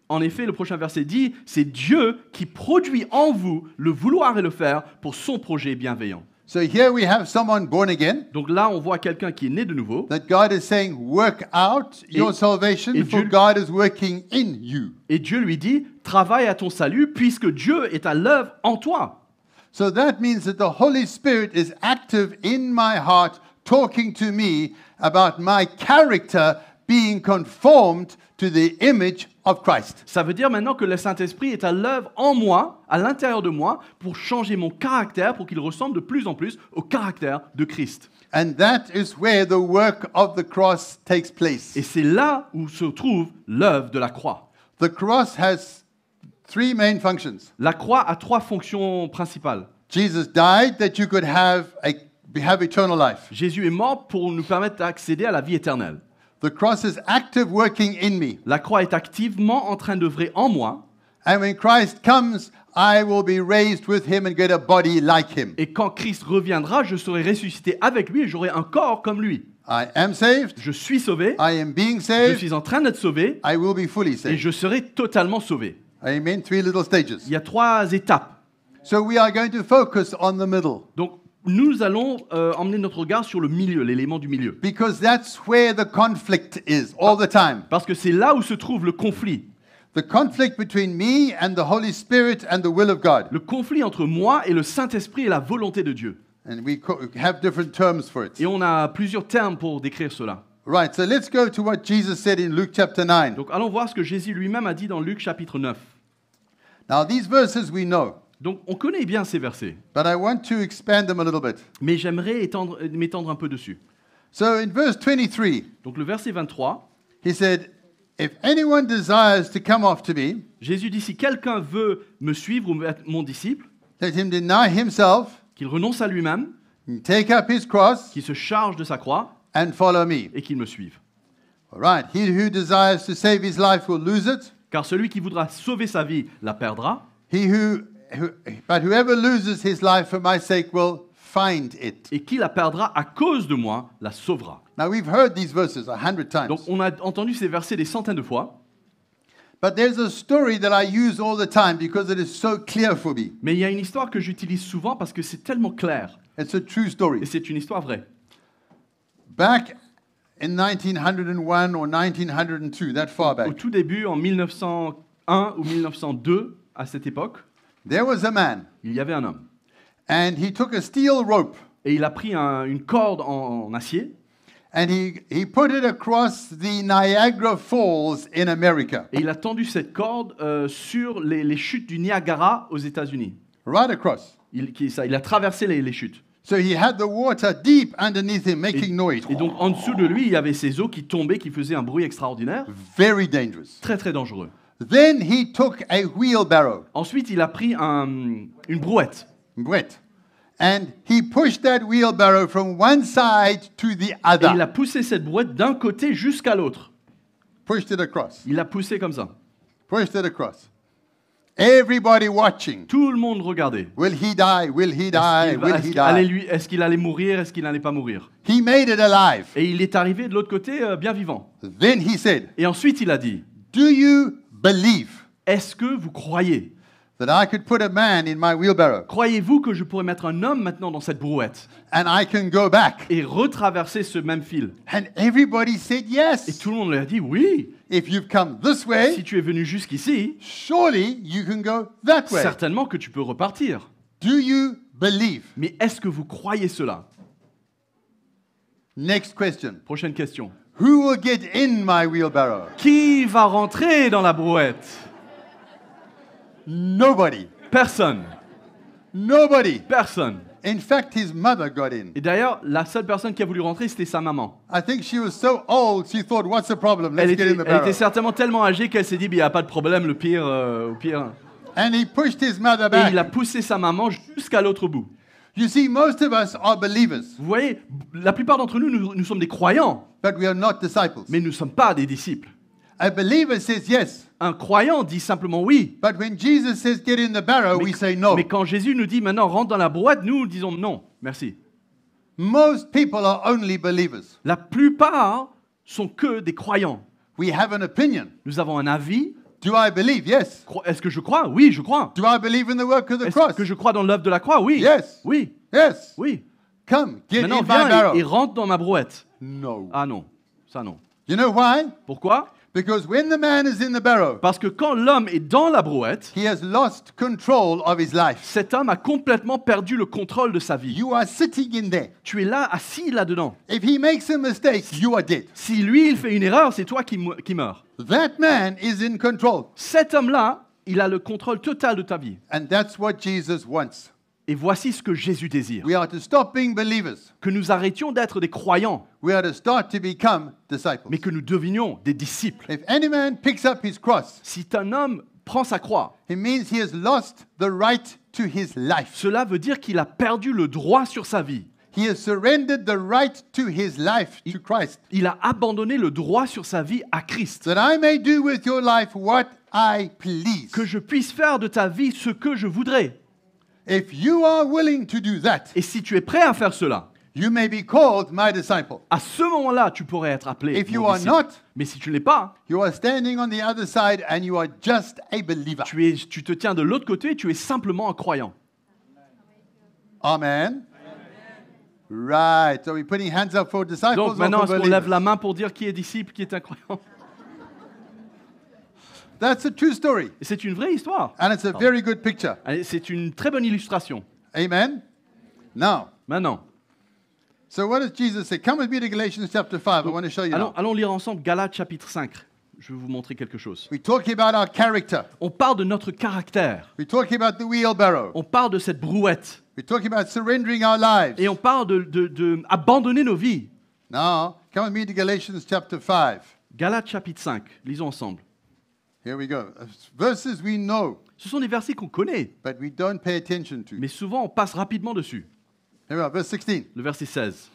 En effet, le prochain verset dit, c'est Dieu qui produit en vous le vouloir et le faire pour son projet bienveillant. So here we have someone born again, Donc là, on voit quelqu'un qui est né de nouveau. that God is saying, work out your salvation, et for Dieu- God is working in you. Et Dieu lui dit, travaille à ton salut puisque Dieu est à l'œuvre en toi. So that means that the Holy Spirit is active in my heart, talking to me about my character being conformed to the image of Christ. Ça veut dire maintenant que le Saint-Esprit est à l'œuvre en moi, à l'intérieur de moi, pour changer mon caractère, pour qu'il ressemble de plus en plus au caractère de Christ. And that is where the work of the cross takes place. Et c'est là où se trouve l'œuvre de la croix. The cross has three main functions. La croix a trois fonctions principales. Jesus died that you could have eternal life. Jésus est mort pour nous permettre d'accéder à la vie éternelle. The cross is active working in me. La croix est activement en train d'œuvrer en moi. And when Christ comes, I will be raised with him and get a body like him. Et quand Christ reviendra, je serai ressuscité avec lui et j'aurai un corps comme lui. I am saved. Je suis sauvé, I am being je saved. suis en train d'être sauvé I will be fully et saved. je serai totalement sauvé. Amen. Three little stages. Il y a trois étapes. So we are going to focus on the middle Donc, nous allons emmener notre regard sur le milieu, l'élément du milieu. because that's where the conflict is all the time. Parce que c'est là où se trouve le conflit. The conflict between me and the Holy Spirit and the will of God. Le conflit entre moi et le Saint-Esprit et la volonté de Dieu. And we have different terms for it. Et on a plusieurs termes pour décrire cela. Right, so let's go to what Jesus said in Luke chapter 9. Donc, allons voir ce que Jésus lui-même a dit dans Luc chapitre 9. Now, these verses we know, Donc, on connaît bien ces versets, but I want to expand them a little bit. mais j'aimerais m'étendre un peu dessus. So in verse 23, Donc, le verset 23, he said, if anyone desires to come after me, Jésus dit, si quelqu'un veut me suivre ou être mon disciple, let him deny himself, qu'il renonce à lui-même, take up his cross, qu'il se charge de sa croix and follow me. et qu'il me suive. All right, he who desires to save his life will lose it. Car celui qui voudra sauver sa vie la perdra, But whoever loses his life for my sake will find it. et qui la perdra à cause de moi la sauvera. Now we've heard these verses 100 times. Donc on a entendu ces versets des centaines de fois, But there's a story that I use all the time because it is so clear for me. mais il y a une histoire que j'utilise souvent parce que c'est tellement clair, It's a true et story. c'est une histoire vraie. Back in 1901 or 1902, that far Au back, tout début, en 1901 ou 1902, à cette époque, there was a man, il y avait un homme. and he took a steel rope, Et il a pris une corde en acier, and he put it across the Niagara Falls in America, et il a tendu cette corde sur les chutes du Niagara aux États-Unis. right across. Il a traversé les chutes. So he had the water deep underneath him, making noise. Et donc en dessous de lui, il y avait ces eaux qui tombaient, qui faisaient un bruit extraordinaire, Very dangerous. très très dangereux. Then he took a wheelbarrow, Ensuite, il a pris une brouette, Brett, and he pushed that wheelbarrow from one side to the et il a other. poussé cette brouette d'un côté jusqu'à l'autre. Pushed it across. Il l'a poussé comme ça. Pushed it across. Everybody watching. Tout le monde regardait. Will he die? Will he die? Will he die? Est-ce qu'il allait mourir? Est-ce qu'il n'allait pas mourir? He made it alive. Et il est arrivé de l'autre côté bien vivant. Then he said, Et ensuite, il a dit, do you believe est-ce que vous croyez? that I could put a man in my wheelbarrow Croyez-vous que je pourrais mettre un homme maintenant dans cette brouette and I can go back? et retraverser ce même fil? And everybody said Et yes. tout le monde lui a dit, oui, If you've come this si way, tu es venu jusqu'ici, surely you can go that way. certainement que tu peux repartir. Do you believe? Mais est-ce que vous croyez cela? Next question. Prochaine question. Who will get in my wheelbarrow? Qui va rentrer dans la brouette? Nobody. Personne. Nobody. Personne. In fact, his mother got in. Et d'ailleurs, la seule personne qui a voulu rentrer, c'était sa maman. I think she was so old, she thought, what's the problem? Let's get in the Elle barrel. était certainement tellement âgée qu'elle s'est dit, il n'y a pas de problème, au pire. And he pushed his mother Et il a back. poussé sa maman jusqu'à l'autre bout. You see, most of us are believers, Vous voyez, la plupart d'entre nous, nous sommes des croyants, but we are not disciples. mais nous ne sommes pas des disciples. A believer says yes, Un croyant dit simplement oui. but when Jesus says get in the barrel, we say no. Mais quand Jésus nous dit maintenant rentre dans la brouette, nous disons non, merci. Most people are only believers. La plupart sont que des croyants. We have an opinion. Nous avons un avis. Do I believe? Yes. Est-ce que je crois? Oui, je crois. Do I believe in the work of the Est-ce cross? que je crois dans l'œuvre de la croix? Oui. Yes. Oui. Yes. Oui. Come, get Maintenant, in my viens et barrel. rentre dans ma brouette. No. Ah non, ça non. You know why? Pourquoi? Because when the man is in the barrel, Parce que quand l'homme est dans la brouette, he has lost control of his life. cet homme a complètement perdu le contrôle de sa vie. You are sitting in there. Tu es là, assis là-dedans. If he makes a mistake, you are dead. Si lui, il fait une erreur, c'est toi qui meurs. That man is in control. Cet homme-là, il a le contrôle total de ta vie. And that's what Jesus wants. Et voici ce que Jésus désire. We are to stop being believers. Que nous arrêtions d'être des croyants, We are to start to become disciples. mais que nous devenions des disciples. If any man picks up his cross, Si un homme prend sa croix, it means he has lost the right to his life. cela veut dire qu'il a perdu le droit sur sa vie. He has surrendered the right to his life to Christ. Il a abandonné le droit sur sa vie à Christ. That I may do with your life what I please. Que je puisse faire de ta vie ce que je voudrais. If you are willing to do that, Et si tu es prêt à faire cela, you may be called my disciple. à ce moment-là, tu pourrais être appelé If you mon are disciple. not, Mais si tu ne l'es pas, you are standing on the other side and you are just a believer. tu te tiens de l'autre côté et tu es simplement un croyant. Amen. Right. So we're putting hands up for disciples Donc or maintenant, for est-ce qu'on lève believers? la main pour dire qui est disciple, qui est un croyant? That's a true story. Et c'est une vraie histoire. And it's a very good picture. Et c'est une très bonne illustration. Amen. Now, Maintenant, so what does Jesus say? Come with me to Galatians chapter 5. I want to show you now. allons lire ensemble Galates chapitre 5. Je vais vous montrer quelque chose. We're talking about our character. On parle de notre caractère. We're talking about the wheelbarrow. On parle de cette brouette. We're talking about surrendering our lives. Et on parle de abandonner nos vies. Now, come with me to Galatians chapter 5. Galates chapitre 5. Lisons ensemble. Here we go. Verses we know, Ce sont des versets qu'on connaît, but we don't pay attention to. mais souvent on passe rapidement dessus. Here we are, verse 16. Le verset 16.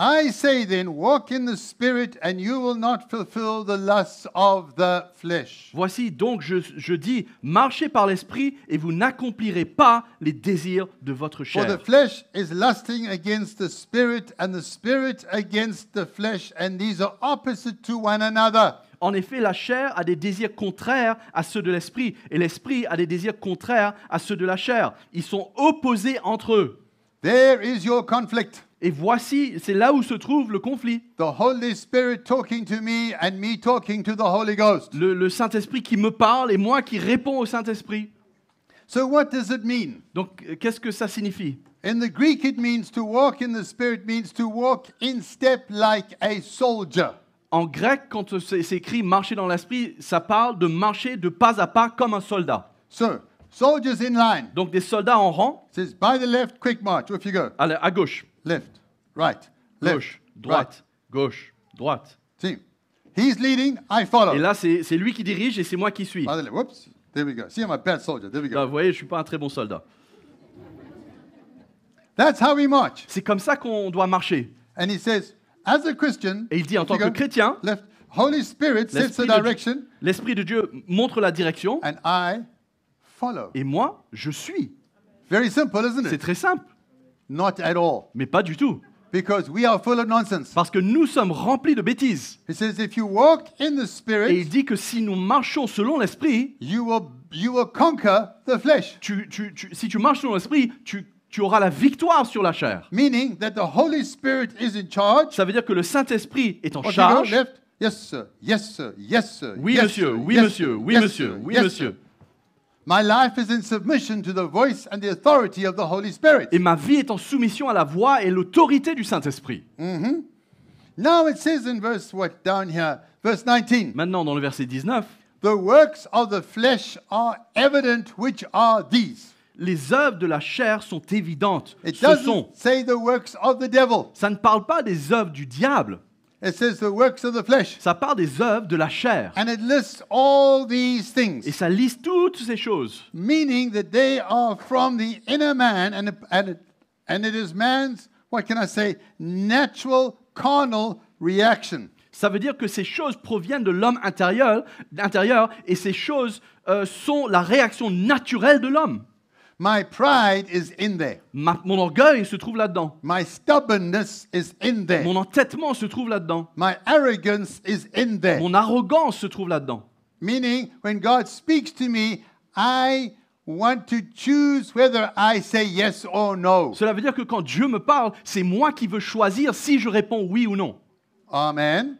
I say then, walk in the Spirit, and you will not fulfill the lusts of the flesh. Voici donc, je dis, marchez par l'esprit et vous n'accomplirez pas les désirs de votre For the chair. flesh is lusting against the Spirit, and the Spirit against the flesh, and these are opposite to one another. En effet, la chair a des désirs contraires à ceux de l'esprit, et l'esprit a des désirs contraires à ceux de la chair. Ils sont opposés entre eux. There is your conflict. Et voici, c'est là où se trouve le conflit. The Holy Spirit talking to me and me talking to the Holy Ghost. Le Saint-Esprit qui me parle et moi qui réponds au Saint-Esprit. So what does it mean? Donc, qu'est-ce que ça signifie? In the Greek, it means to walk in the Spirit means to walk in step like a soldier. En grec, quand c'est écrit marcher dans l'esprit, ça parle de marcher de pas à pas comme un soldat. So, soldiers in line. Donc des soldats en rang, It says, by the left, quick march. Off you go. à gauche, Left, right, left, gauche, droite, gauche, droite. right. See, he's leading, I follow. Et là, c'est lui qui dirige et c'est moi qui suis. By the left. Whoops. There we go. See, I'm a bad soldier. There we Là, go. vous voyez, je suis pas un très bon soldat. That's how we march. C'est comme ça qu'on doit marcher. And he says, as a Christian, Et il dit, en off tant you que go. chrétien, Left, Holy Spirit sets the l'Esprit de, direction, l'Esprit de Dieu montre la direction and I follow. et moi, je suis. Very simple, isn't C'est it? très simple, Not at all. mais pas du tout. Because we are full of nonsense. Parce que nous sommes remplis de bêtises. He says, if you walk in the Et il Spirit, dit que si nous marchons selon l'Esprit, you will conquer the flesh. si tu marches selon l'Esprit, tu auras la victoire sur la chair. Meaning that the Holy Spirit is in charge. Ça veut dire que le Saint-Esprit est en Off you go, charge. left. Yes, sir. Yes, sir. Yes, sir. Oui, yes, monsieur. sir. Oui, Yes, monsieur. sir. Oui, Yes, monsieur. sir. Oui, Yes, monsieur. sir. My life is in submission to the voice and the authority of the Holy Spirit. Et ma vie est en soumission à la voix et l'autorité du Saint-Esprit. Now it says in verse, what, down here, verse 19. Maintenant, dans le verset 19, The works of the flesh are evident, which are these. Les œuvres de la chair sont évidentes. It Ce sont. doesn't say the works of the devil. Ça ne parle pas des œuvres du diable. It says the works of the flesh. Ça parle des œuvres de la chair. And it lists all these Et things, ça liste toutes ces choses. meaning that they are from the inner man, and it is man's, what can I say, natural carnal reaction. Ça veut dire que ces choses proviennent de l'homme intérieur et ces choses sont la réaction naturelle de l'homme. My pride is in there. Mon orgueil se trouve là-dedans. My stubbornness is in there. Mon entêtement se trouve là-dedans. My arrogance is in there. Mon arrogance se trouve là-dedans. Meaning, when God speaks to me, I want to choose whether I say yes or no. Cela veut dire que quand Dieu me parle, c'est moi qui veux choisir si je réponds oui ou non. Amen.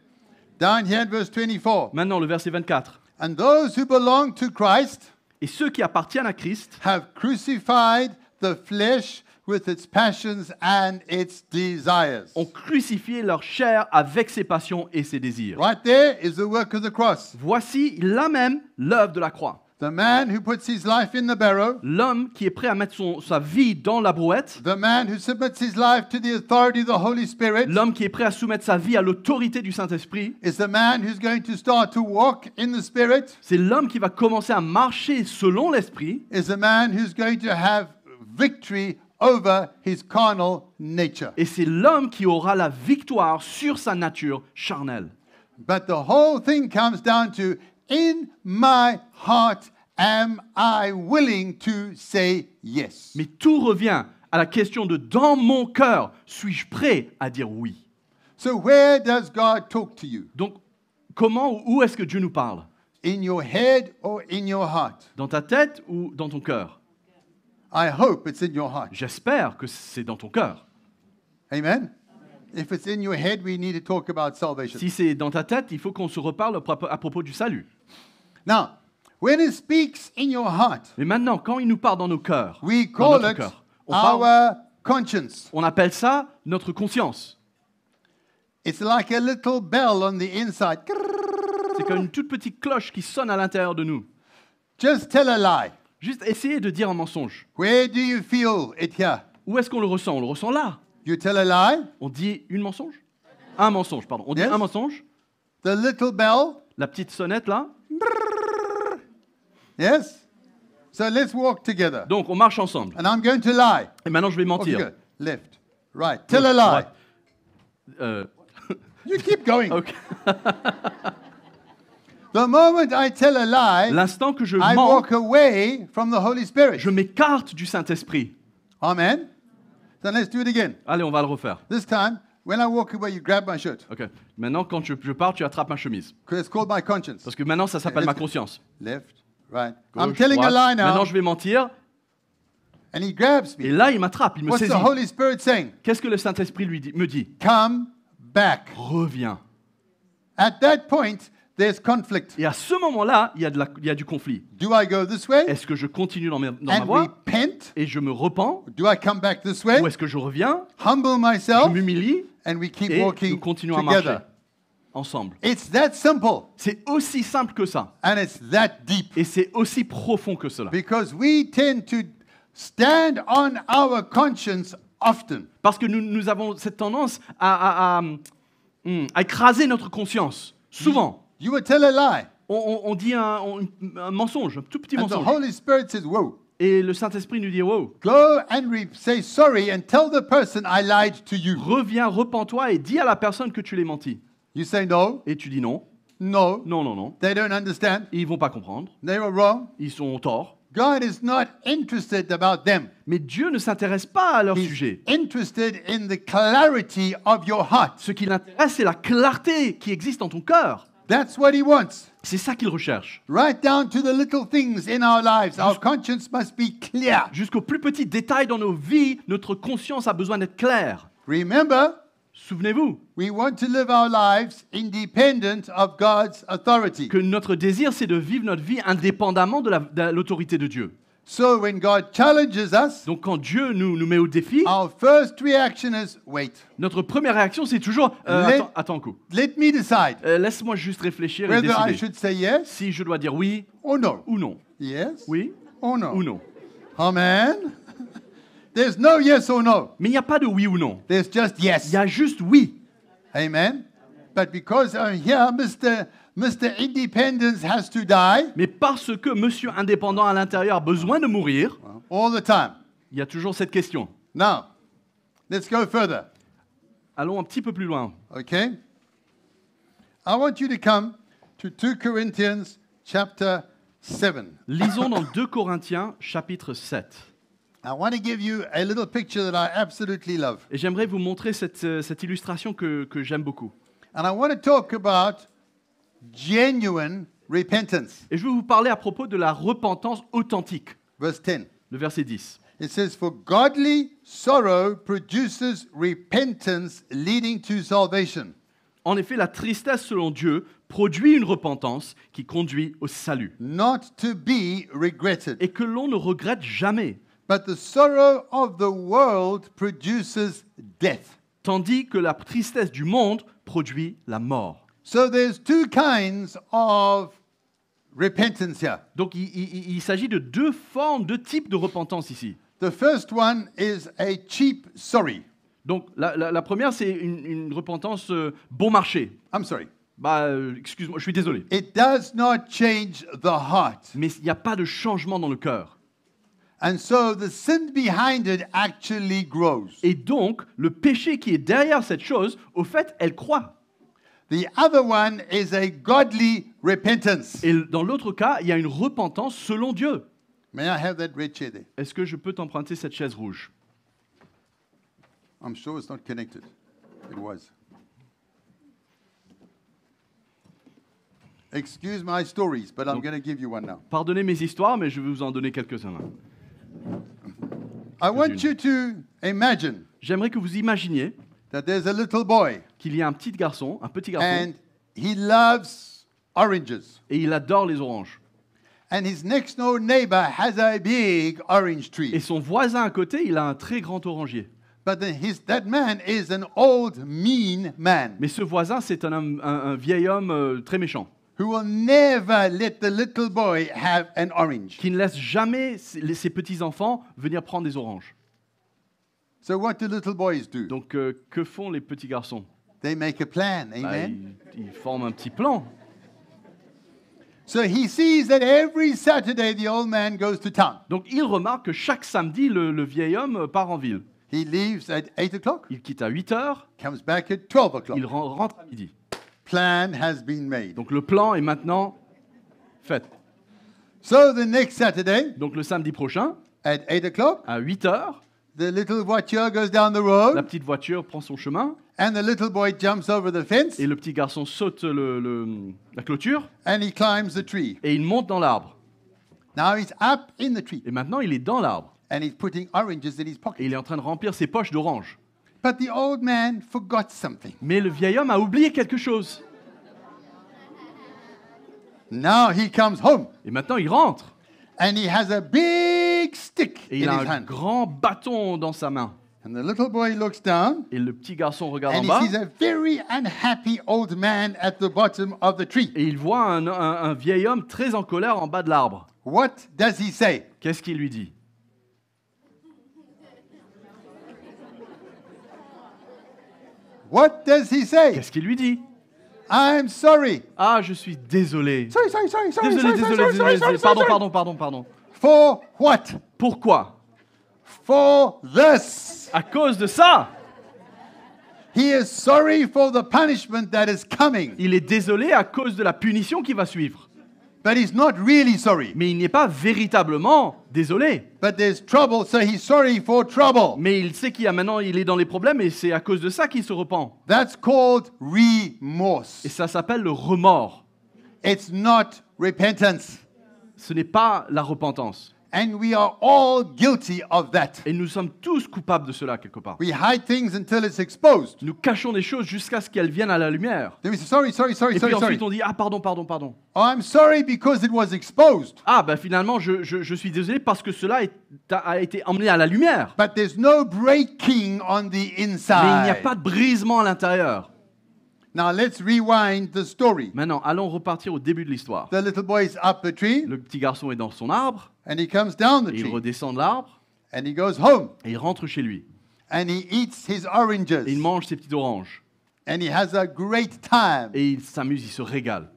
Down here in verse 24. Maintenant, le verset 24. And those who belong to Christ Et ceux qui appartiennent à Christ have crucified the flesh with its passions and its desires. ont crucifié leur chair avec ses passions et ses désirs. Right there is the work of the cross. Voici là même l'œuvre de la croix. The man who puts his life in the barrow, L'homme qui est prêt à mettre sa vie dans la brouette, the man who submits his life to the authority of the Holy Spirit, l'homme qui est prêt à soumettre sa vie à l'autorité du Saint-Esprit, is the man who's going to start to walk in the Spirit, c'est l'homme qui va commencer à marcher selon l'Esprit, is the man who's going to have victory over his carnal nature. et c'est l'homme qui aura la victoire sur sa nature charnelle. But the whole thing comes down to, in my heart, am I willing to say yes? Mais tout revient à la question de dans mon cœur, suis-je prêt à dire oui? So where does God talk to you? Donc, comment ou où est-ce que Dieu nous parle? In your head or in your heart? Dans ta tête ou dans ton cœur? I hope it's in your heart. J'espère que c'est dans ton cœur. Amen? If it's in your head, we need to talk about salvation. Si c'est dans ta tête, il faut qu'on se reparle à propos du salut. Now, when it speaks in your heart, Mais maintenant, quand il nous parle dans nos cœurs, we dans call notre it cœur, our conscience. on appelle ça notre conscience. It's like a little bell on the inside. C'est comme une toute petite cloche qui sonne à l'intérieur de nous. Just tell a lie. Juste essayer de dire un mensonge. Where do you feel it here? Où est-ce qu'on le ressent? On le ressent là. You tell a lie, On dit une mensonge? Un mensonge, pardon. On dit Yes. un mensonge. the little bell, La petite sonnette là. yes? So let's walk together. Donc, on marche ensemble. And I'm going to lie. Et maintenant, je vais Okay, mentir. good. Left, right. Tell a lie. Euh, You keep going. ok. The moment I tell a lie, L'instant que je I mens, walk away from the Holy Spirit. je m'écarte du Saint-Esprit. Amen. Then let's do it again. Allez, on va le refaire. This time, when I walk away, you grab my shirt. Ok. Maintenant, quand je pars, tu attrapes ma chemise. Because it's called my conscience. Parce que maintenant, ça s'appelle ma conscience. Left, right. Gauche, I'm telling droite. a lie now. Maintenant, je vais mentir. And he grabs Et me. là, il m'attrape, il me What's saisit. the Holy Spirit saying? Qu'est-ce que le Saint-Esprit me dit? Come back. Reviens. At that point, there's conflict. Et à ce moment-là, il y a du conflit. Do I go this way Est-ce que je continue dans ma and voie repent? et je me repens? Do I come back this way? Ou est-ce que je reviens, Humble je myself m'humilie and we keep et nous walking continuons à marcher together. ensemble? It's that simple C'est aussi simple que ça. and it's that deep Et c'est aussi profond que cela. because we tend to stand on our conscience often. Parce que nous avons cette tendance à écraser notre conscience. Souvent, You will tell a lie on dit un mensonge, un tout petit and the mensonge. Holy Spirit says, whoa, Et le Saint-Esprit nous dit, wow, go and say sorry and tell the person I lied to you. reviens, repens-toi et dis à la personne que tu l'as menti. You say no, Et tu dis non, no, non, non, non. they don't understand. Ils vont pas comprendre, They were wrong. ils sont torts. God is not interested about them. Mais Dieu ne s'intéresse pas à leur He's sujet. interested in the clarity of your heart. Ce qui l'intéresse, c'est la clarté qui existe dans ton cœur. That's what he wants. C'est ça qu'il recherche. Right down to the little things in our lives. Our conscience must be clear. Jusqu'aux plus petits détails dans nos vies, notre conscience a besoin d'être claire. Remember, Souvenez-vous we want to live our lives independent of God's authority. que notre désir, c'est de vivre notre vie indépendamment de l'autorité de Dieu. So when God challenges us, Donc quand Dieu nous met au défi, our first reaction is, wait, notre première réaction c'est toujours Let- attends un coup. let me decide Laisse-moi juste réfléchir et whether I décider should say yes si je dois dire oui or no. ou non. Yes Oui or no. ou non. Amen. There's no yes or no. Mais il n'y a pas de oui ou non. There's just Il yes. y a juste oui. Amen. But because here Mr. Independence has to die Mais parce que Monsieur Indépendant à l'intérieur a besoin de mourir, all the time. il y a toujours cette question. Now, let's go further. Allons un petit peu plus loin. Okay? I want you to come to 2 Corinthians chapter 7. Lisons dans 2 Corinthiens chapitre 7. I want to give you a little picture that I absolutely love. Et j'aimerais vous montrer cette illustration que j'aime beaucoup. And I want to talk about genuine repentance. Et je veux vous parler à propos de la repentance authentique. Verse 10. Le verset 10. It says, For godly sorrow produces repentance leading to salvation. En effet, la tristesse selon Dieu produit une repentance qui conduit au salut Not to be regretted. et que l'on ne regrette jamais, But the sorrow of the world produces death. tandis que la tristesse du monde produit la mort. So there's two kinds of repentance here. Donc il s'agit de deux formes, deux types de repentance ici. The first one is a cheap sorry. Donc la première, c'est une repentance bon marché. I'm sorry. Excuse-moi, je suis désolé. It does not change the heart. Mais il n'y a pas de changement dans le cœur. And so the sin behind it actually grows. Et donc, le péché qui est derrière cette chose, au fait, elle croît. The other one is a godly repentance. Et dans l'autre cas, il y a une repentance selon Dieu. May I have that red chair there? Est-ce que je peux t'emprunter cette chaise rouge? I'm sure it's not connected. It was. Excuse my stories, but I'm going to give you one now. Pardonnez mes histoires, mais je vais vous en donner quelques-uns. I want you to imagine J'aimerais que vous imaginiez that there's a little boy qu'il y a un petit garçon, and he loves oranges. et il adore les oranges. And his next door neighbor has a big orange Et tree. son voisin à côté, il a un très grand orangier. But that man is an old, mean man Mais ce voisin, c'est un vieil homme très méchant, who will never let the little boy have an orange. qui ne laisse jamais ses petits-enfants venir prendre des oranges. So what do little boys do? Donc, que font les petits garçons? They make a plan, amen? Ils forment un petit plan. So he sees that every Saturday the old man goes to town. Donc, il remarque que chaque samedi, le vieil homme part en ville. He leaves at 8 o'clock, Il quitte à 8 heures, comes back at 12 o'clock. il rentre à midi. Plan has been made. Donc, le plan est maintenant fait. So the next Saturday Donc, le samedi prochain, at 8 o'clock, à 8 heures, the little voiture goes down the la road petite voiture prend son chemin and the little boy jumps over the fence et le petit garçon saute la clôture and he climbs the tree. et il monte dans l'arbre. Now he's up in the tree Et maintenant, il est dans l'arbre and he's putting oranges in his et pocket. il est en train de remplir ses poches d'oranges. But the old man forgot something. Mais le vieil homme a oublié quelque chose. Now he comes home Et maintenant, il rentre and he has a big stick et il in a his un hand. grand bâton dans sa main. And the little boy looks down Et le petit garçon regarde en and he bas sees a very unhappy old man at the bottom of the tree. et il voit un vieil homme très en colère en bas de l'arbre. What does he say? Qu'est-ce qu'il lui dit? What does he say? Qu'est-ce qu'il lui dit? I'm sorry. Ah, je suis désolé. Sorry. Pardon. For what? Pourquoi? For this. À cause de ça. He is sorry for the punishment that is coming. Il est désolé à cause de la punition qui va suivre. But he's not really sorry. Mais il n'est pas véritablement désolé. But there's trouble, so he's sorry for trouble. Mais il sait qu'il est dans les problèmes et c'est à cause de ça qu'il se repent. That's called remorse. Et ça s'appelle le remords. It's not repentance. Ce n'est pas la repentance. And we are all guilty of that. Et nous sommes tous coupables de cela quelque part. We hide things until it's exposed. Nous cachons des choses jusqu'à ce qu'elles viennent à la lumière. Then we say, sorry. Et puis ensuite on dit, ah pardon. Oh, I'm sorry because it was exposed. Ah ben finalement je suis désolé parce que cela a été emmené à la lumière. But there's no breaking on the Mais il n'y a inside. pas de brisement à l'intérieur. Now let's rewind the story. Maintenant, allons repartir au début de l'histoire. The little boy is up the tree Le petit garçon est dans son arbre, and he comes down the et il tree redescend de l'arbre, and he goes home et il rentre chez lui. and he eats his Et il oranges mange ses petites oranges. and he has a great time. Et il s'amuse, il se régale.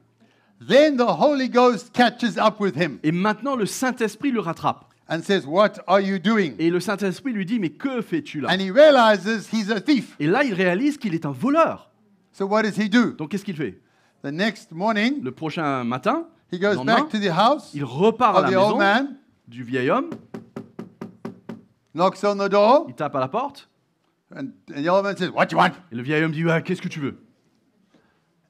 Then the Holy Ghost catches up with him Et maintenant, le Saint-Esprit le rattrape. and says, "What are you doing?" Et le Saint-Esprit lui dit, mais que fais-tu là? And he realizes he's a thief. Et là, il réalise qu'il est un voleur. So what does he do? Donc, qu'est-ce qu'il fait? The next morning, Le prochain matin, he le goes lendemain, back to the house il repart à of la the old maison man, du vieil homme, knocks on the door, il tape à la porte, and the old man says, "What you want?" et le vieil homme dit, ah, qu'est-ce que tu veux?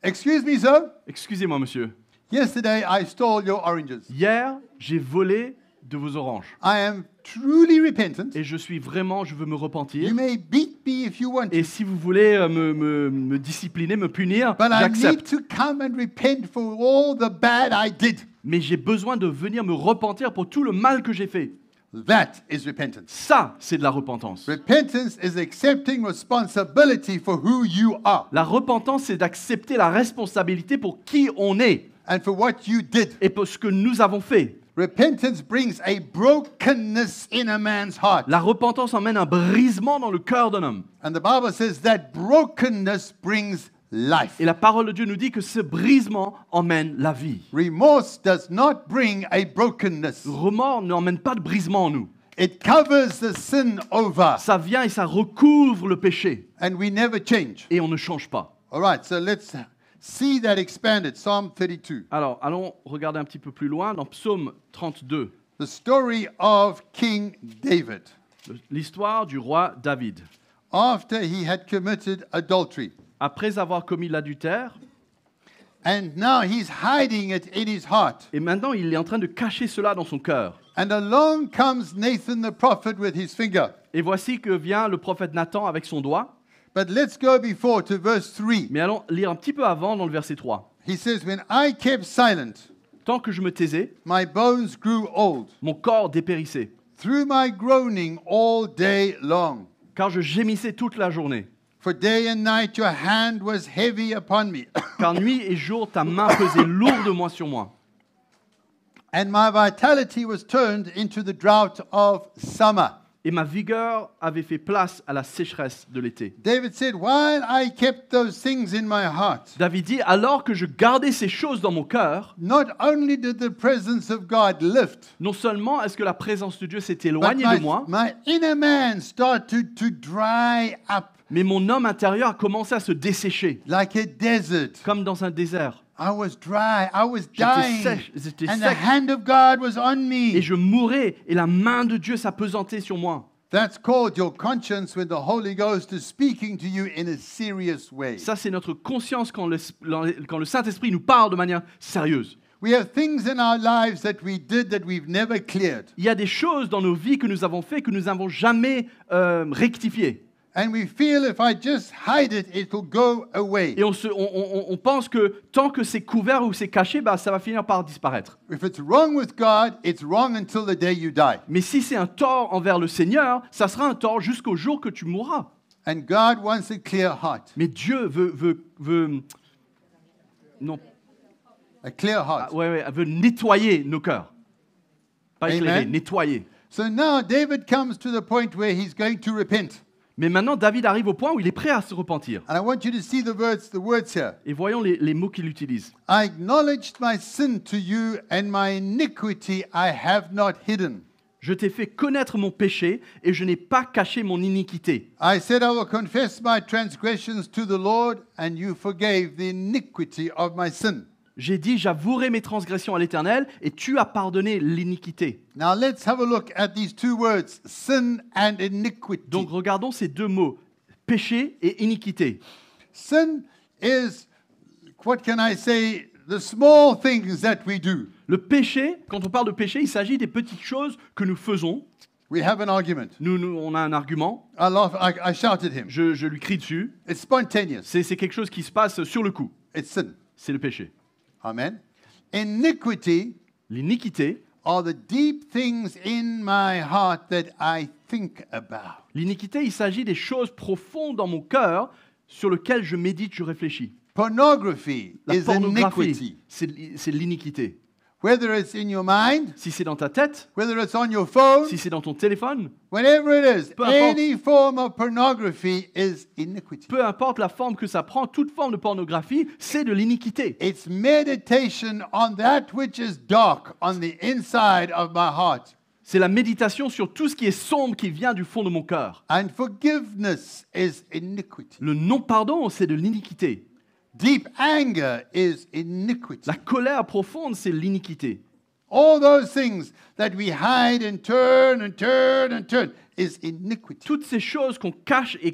"Excuse me, sir. Excusez-moi, monsieur. Yesterday I stole your oranges. Hier, j'ai volé de vos oranges. I am truly repentant. Et je veux me repentir. You may beat me if you want to, Et si vous voulez me discipliner, me punir, but I need j'accepte. to come and repent for all the bad I did." Mais j'ai besoin de venir me repentir pour tout le mal que j'ai fait. That is repentance. Ça, c'est de la repentance. Repentance is accepting responsibility for who you are La repentance, c'est d'accepter la responsabilité pour qui on est and for what you did. et pour ce que nous avons fait. Repentance brings a brokenness in a man's heart. La repentance emmène un brisement dans le cœur d'un homme. And the Bible says that brokenness brings life. Et la parole de Dieu nous dit que ce brisement emmène la vie. Remorse does not bring a brokenness. Remords n'emmène pas de brisement en nous. It covers the sin over, Ça vient et ça recouvre le péché. and we never change. Et on ne change pas. All right, so let's see that expanded. Psalm 32. Alors, allons regarder un petit peu plus loin dans Psaume 32, The story of King David l'histoire du roi David. after he had committed adultery. Après avoir commis l'adultère, And now he's hiding it in his heart. et maintenant il est en train de cacher cela dans son cœur. And along comes Nathan the prophet with his finger. Et voici que vient le prophète Nathan avec son doigt. But let's go before to verse 3. Mais allons lire un petit peu avant dans le verset 3. He says, "When I kept silent, Tant que je me taisais, my bones grew old mon corps dépérissait, through my groaning all day long. car je gémissais toute la journée. For day and night your hand was heavy upon me, Car nuit et jour, ta main pesait lourdement sur moi. and my vitality was turned into the drought of summer." Et ma vigueur avait fait place à la sécheresse de l'été. David said, "While I kept those things in my heart, David dit, alors que je gardais ces choses dans mon cœur, not only did the presence of God lift, non seulement est-ce que la présence de Dieu s'est but éloignée de moi, my inner man started to dry up mais mon homme intérieur a commencé à se dessécher, like a desert. comme dans un désert. I was dry, I was J'étais dying, j'étais and the sec, hand of God was on et me. je mourais, et la main de Dieu s'apesantait sur moi. That's called your conscience when the Holy Ghost is speaking to you in a serious way. Ça, c'est notre conscience quand le Saint-Esprit nous parle de manière sérieuse. We have things in our lives that we did that we've never cleared. Il y a des choses dans nos vies que nous avons fait que nous n'avons jamais rectifiées. And we feel if I just hide it, it will go away. Et on pense que tant que c'est couvert ou c'est caché, bah, ça va finir par disparaître. If it's wrong with God, it's wrong until the day you die. Mais si c'est un tort envers le Seigneur, ça sera un tort jusqu'au jour que tu mourras. And God wants a clear heart. Mais Dieu non, A clear heart. veut nettoyer nos cœurs. Pas Amen. éclairer, nettoyer. So now David comes to the point where he's going to repent. Mais maintenant, David arrive au point où il est prêt à se repentir. And I want you to see the words here. Et voyons les mots qu'il utilise. I acknowledged my sin to you, and my iniquity I have not hidden. Je t'ai fait connaître mon péché et je n'ai pas caché mon iniquité. I said I will confess my transgressions to the Lord, and you forgave the iniquity of my sin. J'ai dit, j'avouerai mes transgressions à l'Éternel et tu as pardonné l'iniquité. Now let's have a look at these two words, sin and iniquity. Donc regardons ces deux mots, péché et iniquité. Sin is, what can I say, the small things that we do. Le péché, quand on parle de péché, il s'agit des petites choses que nous faisons. We have an argument. On a un argument, I shout at him. je lui crie dessus. It's spontaneous. C'est quelque chose qui se passe sur le coup. It's sin. C'est le péché. Amen. Iniquity L'iniquité, are the deep things in my heart that I think about. l'iniquité, il s'agit des choses profondes dans mon cœur sur lesquelles je médite, je réfléchis. Pornography La is pornographie, iniquity. c'est l'iniquité. Whether it's in your mind, Si c'est dans ta tête, whether it's on your phone, si c'est dans ton téléphone, whatever it is, Peu importe. any form of pornography is iniquity. peu importe la forme que ça prend, toute forme de pornographie, c'est de l'iniquité. It's meditation on that which is dark on the inside of my heart. C'est la méditation sur tout ce qui est sombre qui vient du fond de mon cœur. And forgiveness is iniquity. Le non-pardon, c'est de l'iniquité. Deep anger is iniquity. La colère profonde, c'est l'iniquité. All those things that we hide and turn and turn and turn is iniquity. Toutes ces choses qu'on cache et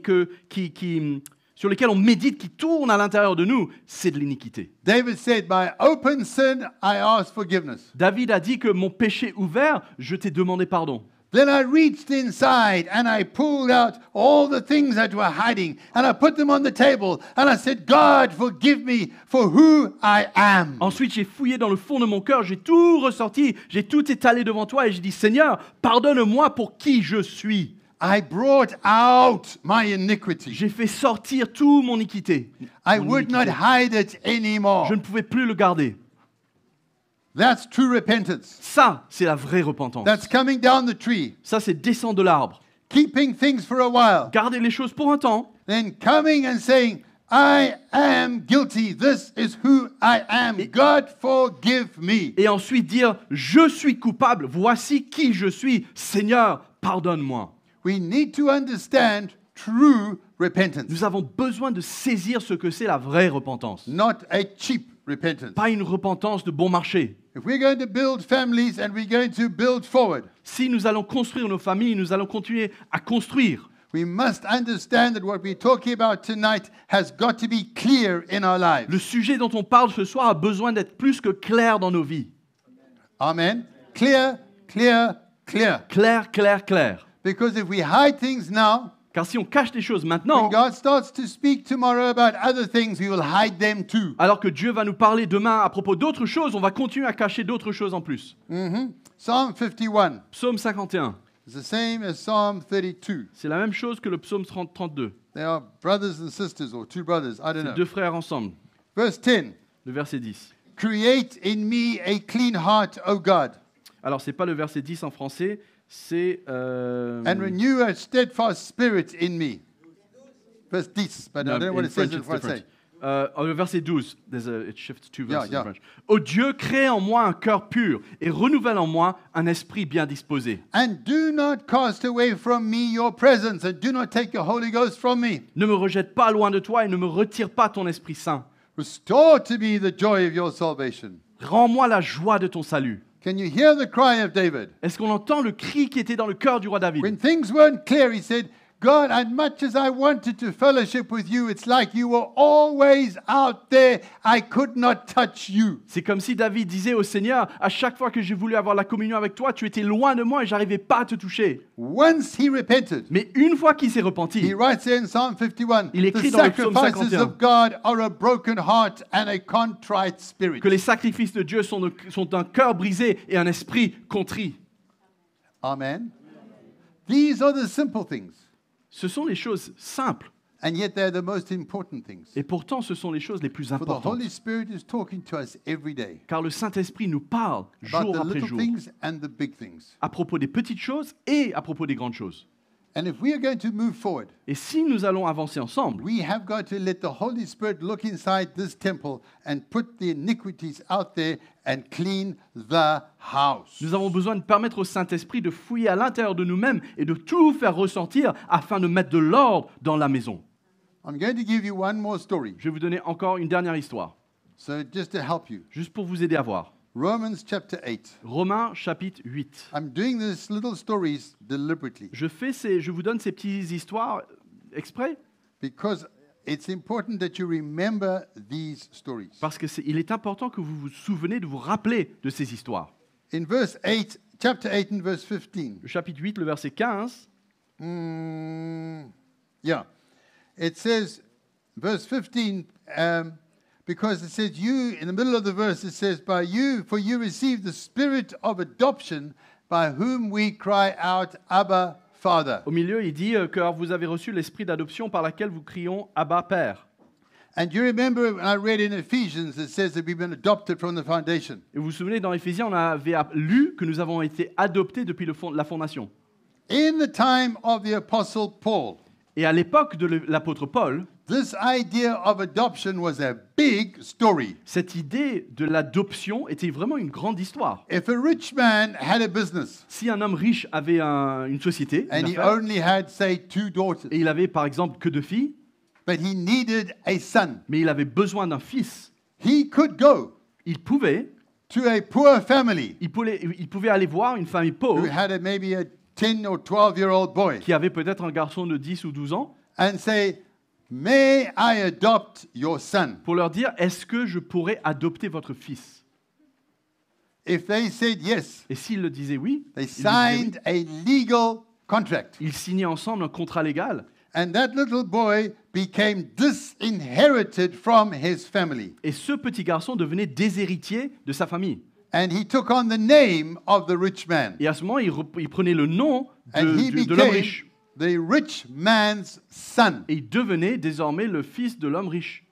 sur lesquelles on médite, qui tournent à l'intérieur de nous, c'est de l'iniquité. David said, by open sin I ask forgiveness. David a dit que mon péché ouvert, je t'ai demandé pardon. Then I reached inside and I pulled out all the things that were hiding and I put them on the table and I said, God, forgive me for who I am. Ensuite, j'ai fouillé dans le fond de mon cœur, j'ai tout ressorti, j'ai tout étalé devant toi et j'ai dit, Seigneur, pardonne-moi pour qui je suis. I brought out my iniquity. J'ai fait sortir tout mon iniquité. I Mon would not iniquité. hide it anymore. Je ne pouvais plus le garder. That's true repentance. Ça, c'est la vraie repentance. That's coming down the tree, Ça, c'est descendre de l'arbre. keeping things for a while, Garder les choses pour un temps. then coming and saying, I am guilty. This is who I am. God, forgive me. Et ensuite dire, je suis coupable, voici qui je suis. Seigneur, pardonne-moi. We need to understand true repentance, Nous avons besoin de saisir ce que c'est la vraie repentance. not a cheap repentance. Pas une repentance de bon marché. If we're going to build families and we're going to build forward, Si nous allons construire nos familles, nous allons continuer à construire. we must understand that what we're talking about tonight has got to be clear in our lives. Le sujet dont on parle ce soir a besoin d'être plus que clair dans nos vies. Amen. Clear, clear, clear. Clair, clair, clair. Because if we hide things now, Car si on cache des choses when maintenant, God starts to speak tomorrow about other things, we will hide them too. alors que Dieu va nous parler demain à propos d'autres choses, on va continuer à cacher d'autres choses en plus. Psalm 51 Psaume 51, is the same as Psalm 32. c'est la même chose que le psaume 32. They are brothers and sisters, or two brothers, I don't C'est know. deux frères ensemble. Verse 10. Le verset 10. Create in me a clean heart, O God, Alors, c'est pas le verset 10 en français, c'est... and renew a steadfast spirit in me. Verse 10, but I don't know what in it says French in it's French. different. Le verset 12, it shifts two verses Yeah. in French. Ô Dieu, crée en moi un cœur pur et renouvelle en moi un esprit bien disposé. And do not cast away from me your presence, and do not take your Holy Ghost from me. Ne me rejette pas loin de toi et ne me retire pas ton Esprit Saint. Restore to me the joy of your salvation. Rends-moi la joie de ton salut. Can you hear the cry of David? Est-ce qu'on entend le cri qui était dans le cœur du roi David? When things weren't clear, he said, God, as much as I wanted to fellowship with you, it's like you were always out there. I could not touch you. C'est comme si David disait au Seigneur, à chaque fois que j'ai voulu avoir la communion avec toi, tu étais loin de moi et j'arrivais pas à te toucher. Once he repented, Mais une fois qu'il s'est he repenti, writes there in Psalm 51, Il écrit the dans le psaume sacrifices 51. of God are a broken heart and a contrite spirit. que les sacrifices de Dieu sont un cœur brisé et un esprit contrit. Amen. These are the simple things, Ce sont les choses simples. and yet they're the most important things. Et pourtant, ce sont les choses les plus For the importantes. Holy Spirit is talking to us every day Car le Saint-Esprit nous parle about jour the après little jour things and the big things. à propos des petites choses et à propos des grandes choses. And if we are going to move forward, Et si nous allons avancer ensemble, we have got to let the Holy Spirit look inside this temple and put the iniquities out there and clean the house. nous avons besoin de permettre au Saint-Esprit de fouiller à l'intérieur de nous-mêmes et de tout faire ressortir afin de mettre de l'ordre dans la maison. I'm going to give you one more story, Je vais vous donner encore une dernière histoire, so just to help you. juste pour vous aider à voir. Romans chapter 8. Romains chapitre 8. I'm doing these little stories deliberately Je vous donne ces petites histoires exprès because it's important that you remember these stories. Parce qu'il est important que vous vous souvenez de vous rappeler de ces histoires. In verse 8, chapter 8 and verse 15. Le chapitre 8, le verset 15, Yeah. It says, verse 15, because it says, you, in the middle of the verse, it says, by you, for you received the spirit of adoption, by whom we cry out, Abba, Father. au milieu, il dit car vous avez reçu l'esprit d'adoption par laquelle vous crions Abba, Père. And you remember when I read in Ephesians, it says that we've been adopted from the foundation. Et vous vous souvenez, dans Éphésiens, on avait lu que nous avons été adoptés depuis la fondation. In the time of the Apostle Paul, Et à l'époque de l'apôtre Paul, this idea of adoption was a big story. cette idée de l'adoption était vraiment une grande histoire. If a rich man had a business Si un homme riche avait une société, and une he affaire, only had, say, 2 daughters, et il avait par exemple que 2 filles, but he needed a son, mais il avait besoin d'un fils, he could go il pouvait to a poor family il pouvait aller voir une famille who pauvre had maybe a 10 or 12-year-old boy qui avait peut-être un garçon de 10 ou 12 ans and say, may I adopt your son? pour leur dire est-ce que je pourrais adopter votre fils? If they said yes, Et s'ils le disaient oui, they ils disaient oui. signed a legal contract. Ils signaient ensemble un contrat légal And that little boy became disinherited from his family. et ce petit garçon devenait déshéritier de sa famille. And he took on the name of the rich man. Et à ce moment, il prenait le nom And he de l'homme became riche. the rich man's son. Et il devenait désormais le fils de l'homme riche.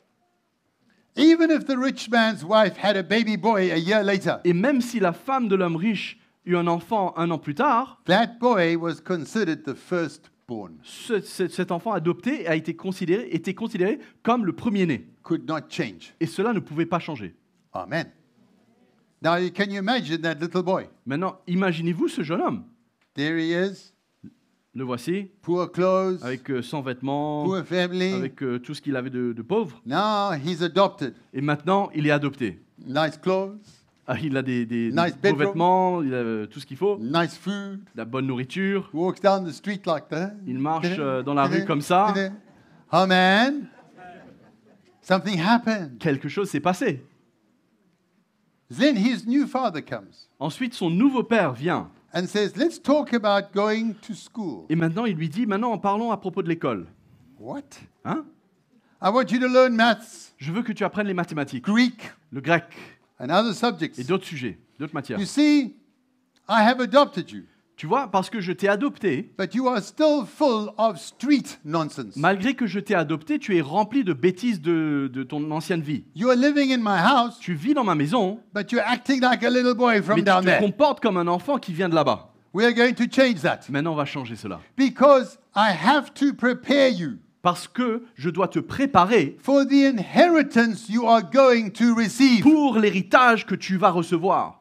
Even if the rich man's wife had a baby boy a year later, Et même si la femme de l'homme riche eut un enfant 1 an plus tard, that boy was considered the firstborn, cet enfant adopté était considéré comme le premier-né. could not change. Et cela ne pouvait pas changer. Amen. Now, can you imagine that little boy? Maintenant, imaginez-vous ce jeune homme. There he is, Le voici, poor clothes, avec sans vêtements, poor family. avec tout ce qu'il avait de pauvre. Now he's adopted. Et maintenant, il est adopté. Nice clothes, Ah, il a des Nice beaux bedroom. vêtements, il a tout ce qu'il faut, nice food, de la bonne nourriture. walks down the street like that. Il marche dans la rue comme ça. Oh man, something happened. Quelque chose s'est passé. Then his new father comes Ensuite, son nouveau père vient. and says, let's talk about going to school. Et maintenant, il lui dit, maintenant, parlons à propos de l'école. What? Hein? I want you to learn maths, Je veux que tu apprennes les mathématiques, Greek, le grec and other subjects. et d'autres sujets, d'autres matières. You see, I have adopted you, Tu vois, parce que je t'ai adopté, but you are still full of street nonsense. malgré que je t'ai adopté, tu es rempli de bêtises de ton ancienne vie. You are living in my house, Tu vis dans ma maison, but you're acting like a little boy from mais tu down te there. comportes comme un enfant qui vient de là-bas. We are going to change that Maintenant, on va changer cela. because I have to prepare you Parce que je dois te préparer for the inheritance you are going to receive. pour l'héritage que tu vas recevoir.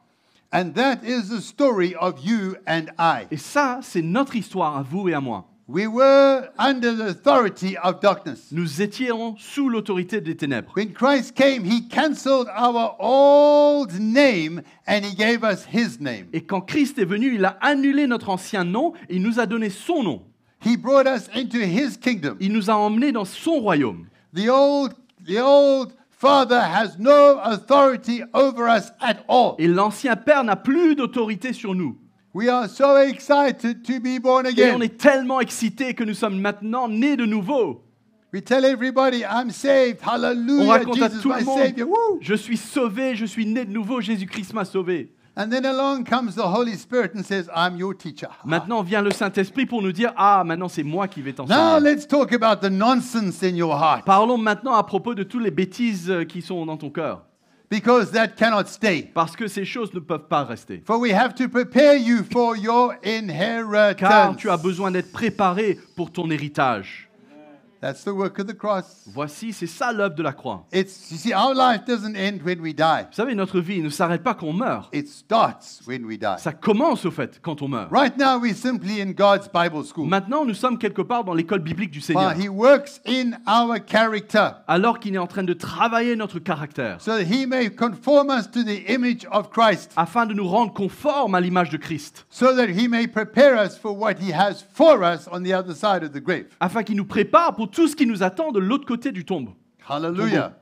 And that is the story of you and I. Et ça, c'est notre histoire à vous et à moi. We were under the authority of darkness. Nous étions sous l'autorité des ténèbres. When Christ came, he cancelled our old name and he gave us his name. Et quand Christ est venu, il a annulé notre ancien nom et il nous a donné son nom. He brought us into his kingdom. Il nous a emmenés dans son royaume. The old father has no authority over us at all. Et l'ancien père n'a plus d'autorité sur nous. We are so excited to be born Et on again. est tellement excités que nous sommes maintenant nés de nouveau. We tell everybody, I'm saved. On Hallelujah. raconte à Jesus, tout my le monde, Savior. Woo! je suis sauvé, je suis né de nouveau, Jésus-Christ m'a sauvé. And then along comes the Holy Spirit and says, I'm your teacher. Maintenant vient le Saint-Esprit pour nous dire, ah, maintenant c'est moi qui vais Now t'enseigner. let's talk about the nonsense in your heart. Parlons maintenant à propos de toutes les bêtises qui sont dans ton cœur. Because that cannot stay. Parce que ces choses ne peuvent pas rester. For we have to prepare you for your Car inheritance. tu as besoin d'être préparé pour ton héritage. That's the work of the cross. Voici, c'est ça l'œuvre de la croix. You see, our life doesn't end when we die. Vous savez, notre vie ne s'arrête pas quand on meurt. It starts when we die. Ça commence au fait quand on meurt. Right now, we're simply in God's Bible school. Maintenant, nous sommes quelque part dans l'école biblique du Seigneur. While He works in our character Alors qu'il est en train de travailler notre caractère. so that He may conform us to the image of Christ, Afin de nous rendre conformes à l'image de Christ. so that He may prepare us for what He has for us on the other side of the grave. Afin qu'il nous prépare pour pour tout ce qui nous attend de l'autre côté du tombe. Hallelujah.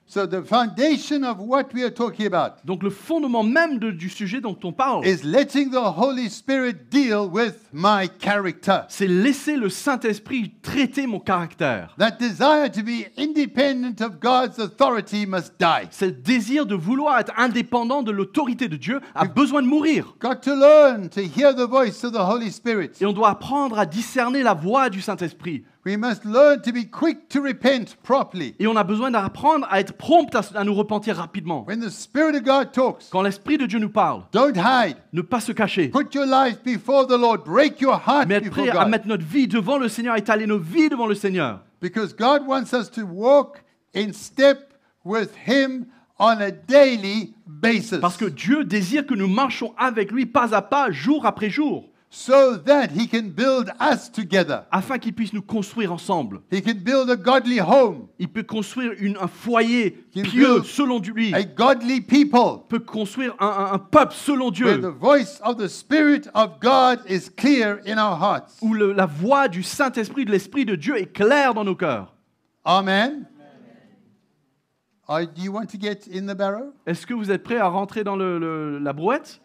So the foundation of what we are talking about Donc le fondement même du sujet dont on parle, is letting the Holy Spirit deal with my character. c'est laisser le Saint-Esprit traiter mon caractère. That desire to be independent of God's authority must die. C'est le désir de vouloir être indépendant de l'autorité de Dieu a besoin de mourir. Got to learn to hear the voice of the Holy Spirit. Et on doit apprendre à discerner la voix du Saint-Esprit. We must learn to be quick to repent properly. Et on a besoin d'apprendre à être prompt à nous repentir rapidement. When the Spirit of God talks, Quand l'Esprit de Dieu nous parle, don't hide. ne pas se cacher, Put your life before the Lord. Break your heart mais être before prêt à God. mettre notre vie devant le Seigneur, étaler nos vies devant le Seigneur. Because God wants us to walk in step with Him on a daily basis. Parce que Dieu désire que nous marchions avec lui pas à pas, jour après jour, So that He can build us together. afin qu'il puisse nous construire ensemble. He can build a godly home, Il peut construire un foyer Qu'il pieux build selon lui. a godly people, Il peut construire un peuple selon where Dieu, the voice of the Spirit of God is clear in our hearts. où la voix du Saint-Esprit, de l'Esprit de Dieu est claire dans nos cœurs. Amen. Do you want to get in the barrow? Est-ce que vous êtes prêts à rentrer dans la brouette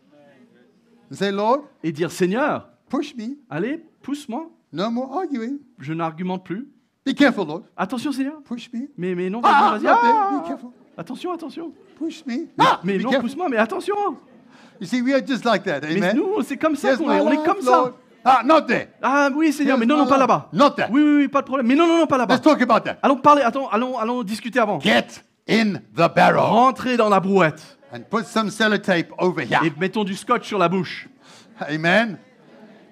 Say, Lord, et dire Seigneur, push me. allez, pousse-moi, No more arguing. je n'argumente plus. Be careful, Lord. Attention Seigneur. Push me. Mais non, Ah, vas-y, not there. vas-y. Be careful. Attention, attention. Push me. Ah, Mais be non, careful. pousse-moi, mais attention. You see, we are just like that. Mais Amen. nous, c'est comme ça Here's qu'on my est. On est life, comme Lord. ça. Ah, not there. Ah oui Seigneur, mais non, Here's non, pas my là-bas. life. Not there. Oui, pas de problème. Mais non, pas là-bas. Let's talk about that. Allons parler, attends, allons discuter avant. Get in the barrel Rentrez dans la brouette and put some sellotape over here. et mettons du scotch sur la bouche. Amen.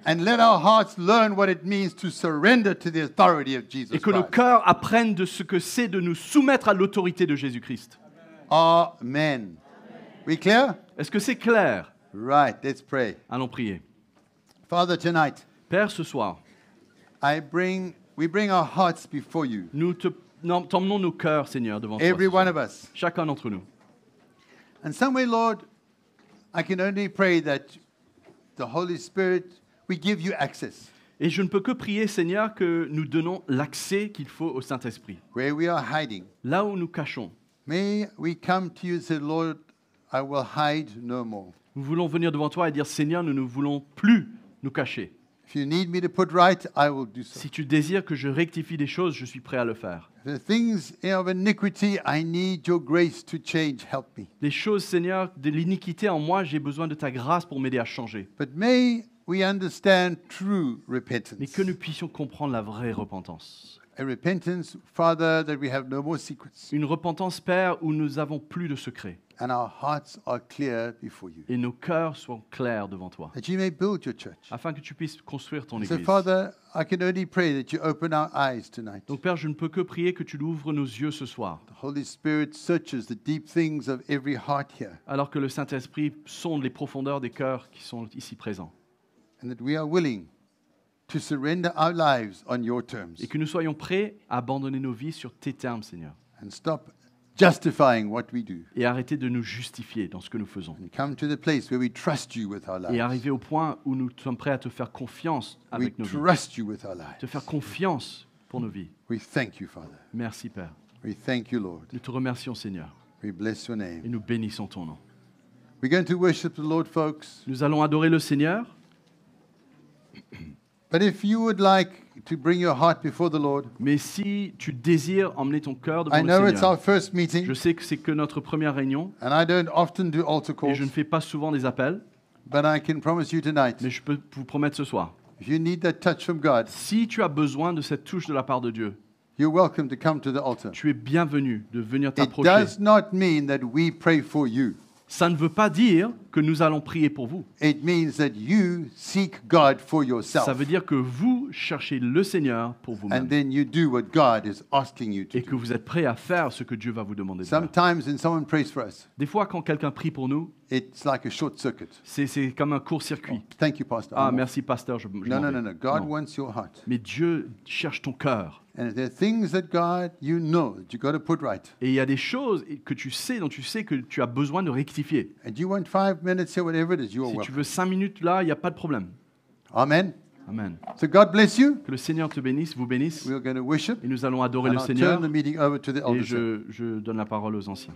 And let our hearts learn what it means to surrender to the authority of Jesus Et que nos Christ. cœurs apprennent de ce que c'est de nous soumettre à l'autorité de Jésus-Christ. Amen. We clear? Est-ce que c'est clair? Right, let's pray. Allons prier. Father, tonight, Père, ce soir, we bring our hearts before you. nous t'emmenons nos cœurs, Seigneur, devant toi. Every ce soir. one of us. Chacun d'entre nous. And some way, Lord, I can only pray that the Holy Spirit, we give you access. Et je ne peux que prier, Seigneur, que nous donnons l'accès qu'il faut au Saint-Esprit. Where we are hiding. Là où nous cachons, May we come to you and say, Lord, I will hide no more. nous voulons venir devant toi et dire, Seigneur, nous ne voulons plus nous cacher. If you need me to put right, I will do so. Si tu désires que je rectifie des choses, je suis prêt à le faire. The things of iniquity, I need your grace to change. Help me. Des choses, Seigneur, de l'iniquité en moi, j'ai besoin de ta grâce pour m'aider à changer. But may we understand true Mais repentance. que nous puissions comprendre la vraie repentance. A repentance, Father, that we have no more secrets. Une repentance, Père, où nous n'avons plus de secrets. And our hearts are clear before you. Et nos cœurs sont clairs devant toi. That you may build your church. Afin que tu puisses construire ton So, Église. Father, I can only pray that you open our eyes tonight. Donc, Père, je ne peux que prier que tu ouvres nos yeux ce soir. The Holy Spirit searches the deep things of every heart here. Alors que le Saint-Esprit sonde les profondeurs des cœurs qui sont ici présents. And that we are willing to surrender our lives on your terms. Et que nous soyons prêts à abandonner nos vies sur tes termes, Seigneur. And stop justifying what we do. Et arrêter de nous justifier dans ce que nous faisons. And come to the place where we trust you with our Et lives. arriver au point où nous sommes prêts à te faire confiance We avec nos vies. trust you with our lives. Te faire confiance pour nos vies. We thank you, Father. Merci, Père. We thank you, Lord. Nous te remercions, Seigneur. We bless your Et name. nous bénissons ton nom. We're going to worship the Lord, folks. Nous allons adorer le Seigneur. But if you would like to bring your heart before the Lord, Mais si tu désires emmener ton cœur devant I le know it's Seigneur, our first meeting, je sais que c'est que notre première réunion and I don't often do altar et calls, je ne fais pas souvent des appels, but I can promise you tonight, mais je peux vous promettre ce soir. if you need that touch from God, Si tu as besoin de cette touche de la part de Dieu, you're welcome to come to the altar. tu es bienvenu de venir It t'approcher. does not mean that we pray for you. Ça ne veut pas dire que nous allons prier pour vous. It means that you seek God for yourself. Ça veut dire que vous cherchez le Seigneur pour And vous-même then you do what God is asking you to et do. que vous êtes prêts à faire ce que Dieu va vous demander de faire. Sometimes when someone prays for us, Des fois, quand quelqu'un prie pour nous, it's like a short circuit. c'est comme un court-circuit. Thank you, Pastor. Ah, I'm off. merci, pasteur. Je No, m'en no, vais. no, no. God Non. wants your heart. Mais Dieu cherche ton cœur. And there are things that God, you know, that you got to put right. Et il y a des choses que tu sais, dont tu sais que tu as besoin de rectifier. And you want 5 minutes here, whatever it is, you are Si tu welcome. veux 5 minutes là, il n'y a pas de problème. Amen. Amen. So God bless you. Que le Seigneur te bénisse, vous bénisse. We're going to worship. Et nous allons adorer And le I'll Seigneur. turn the meeting over to the Et elders. je donne la parole aux anciens.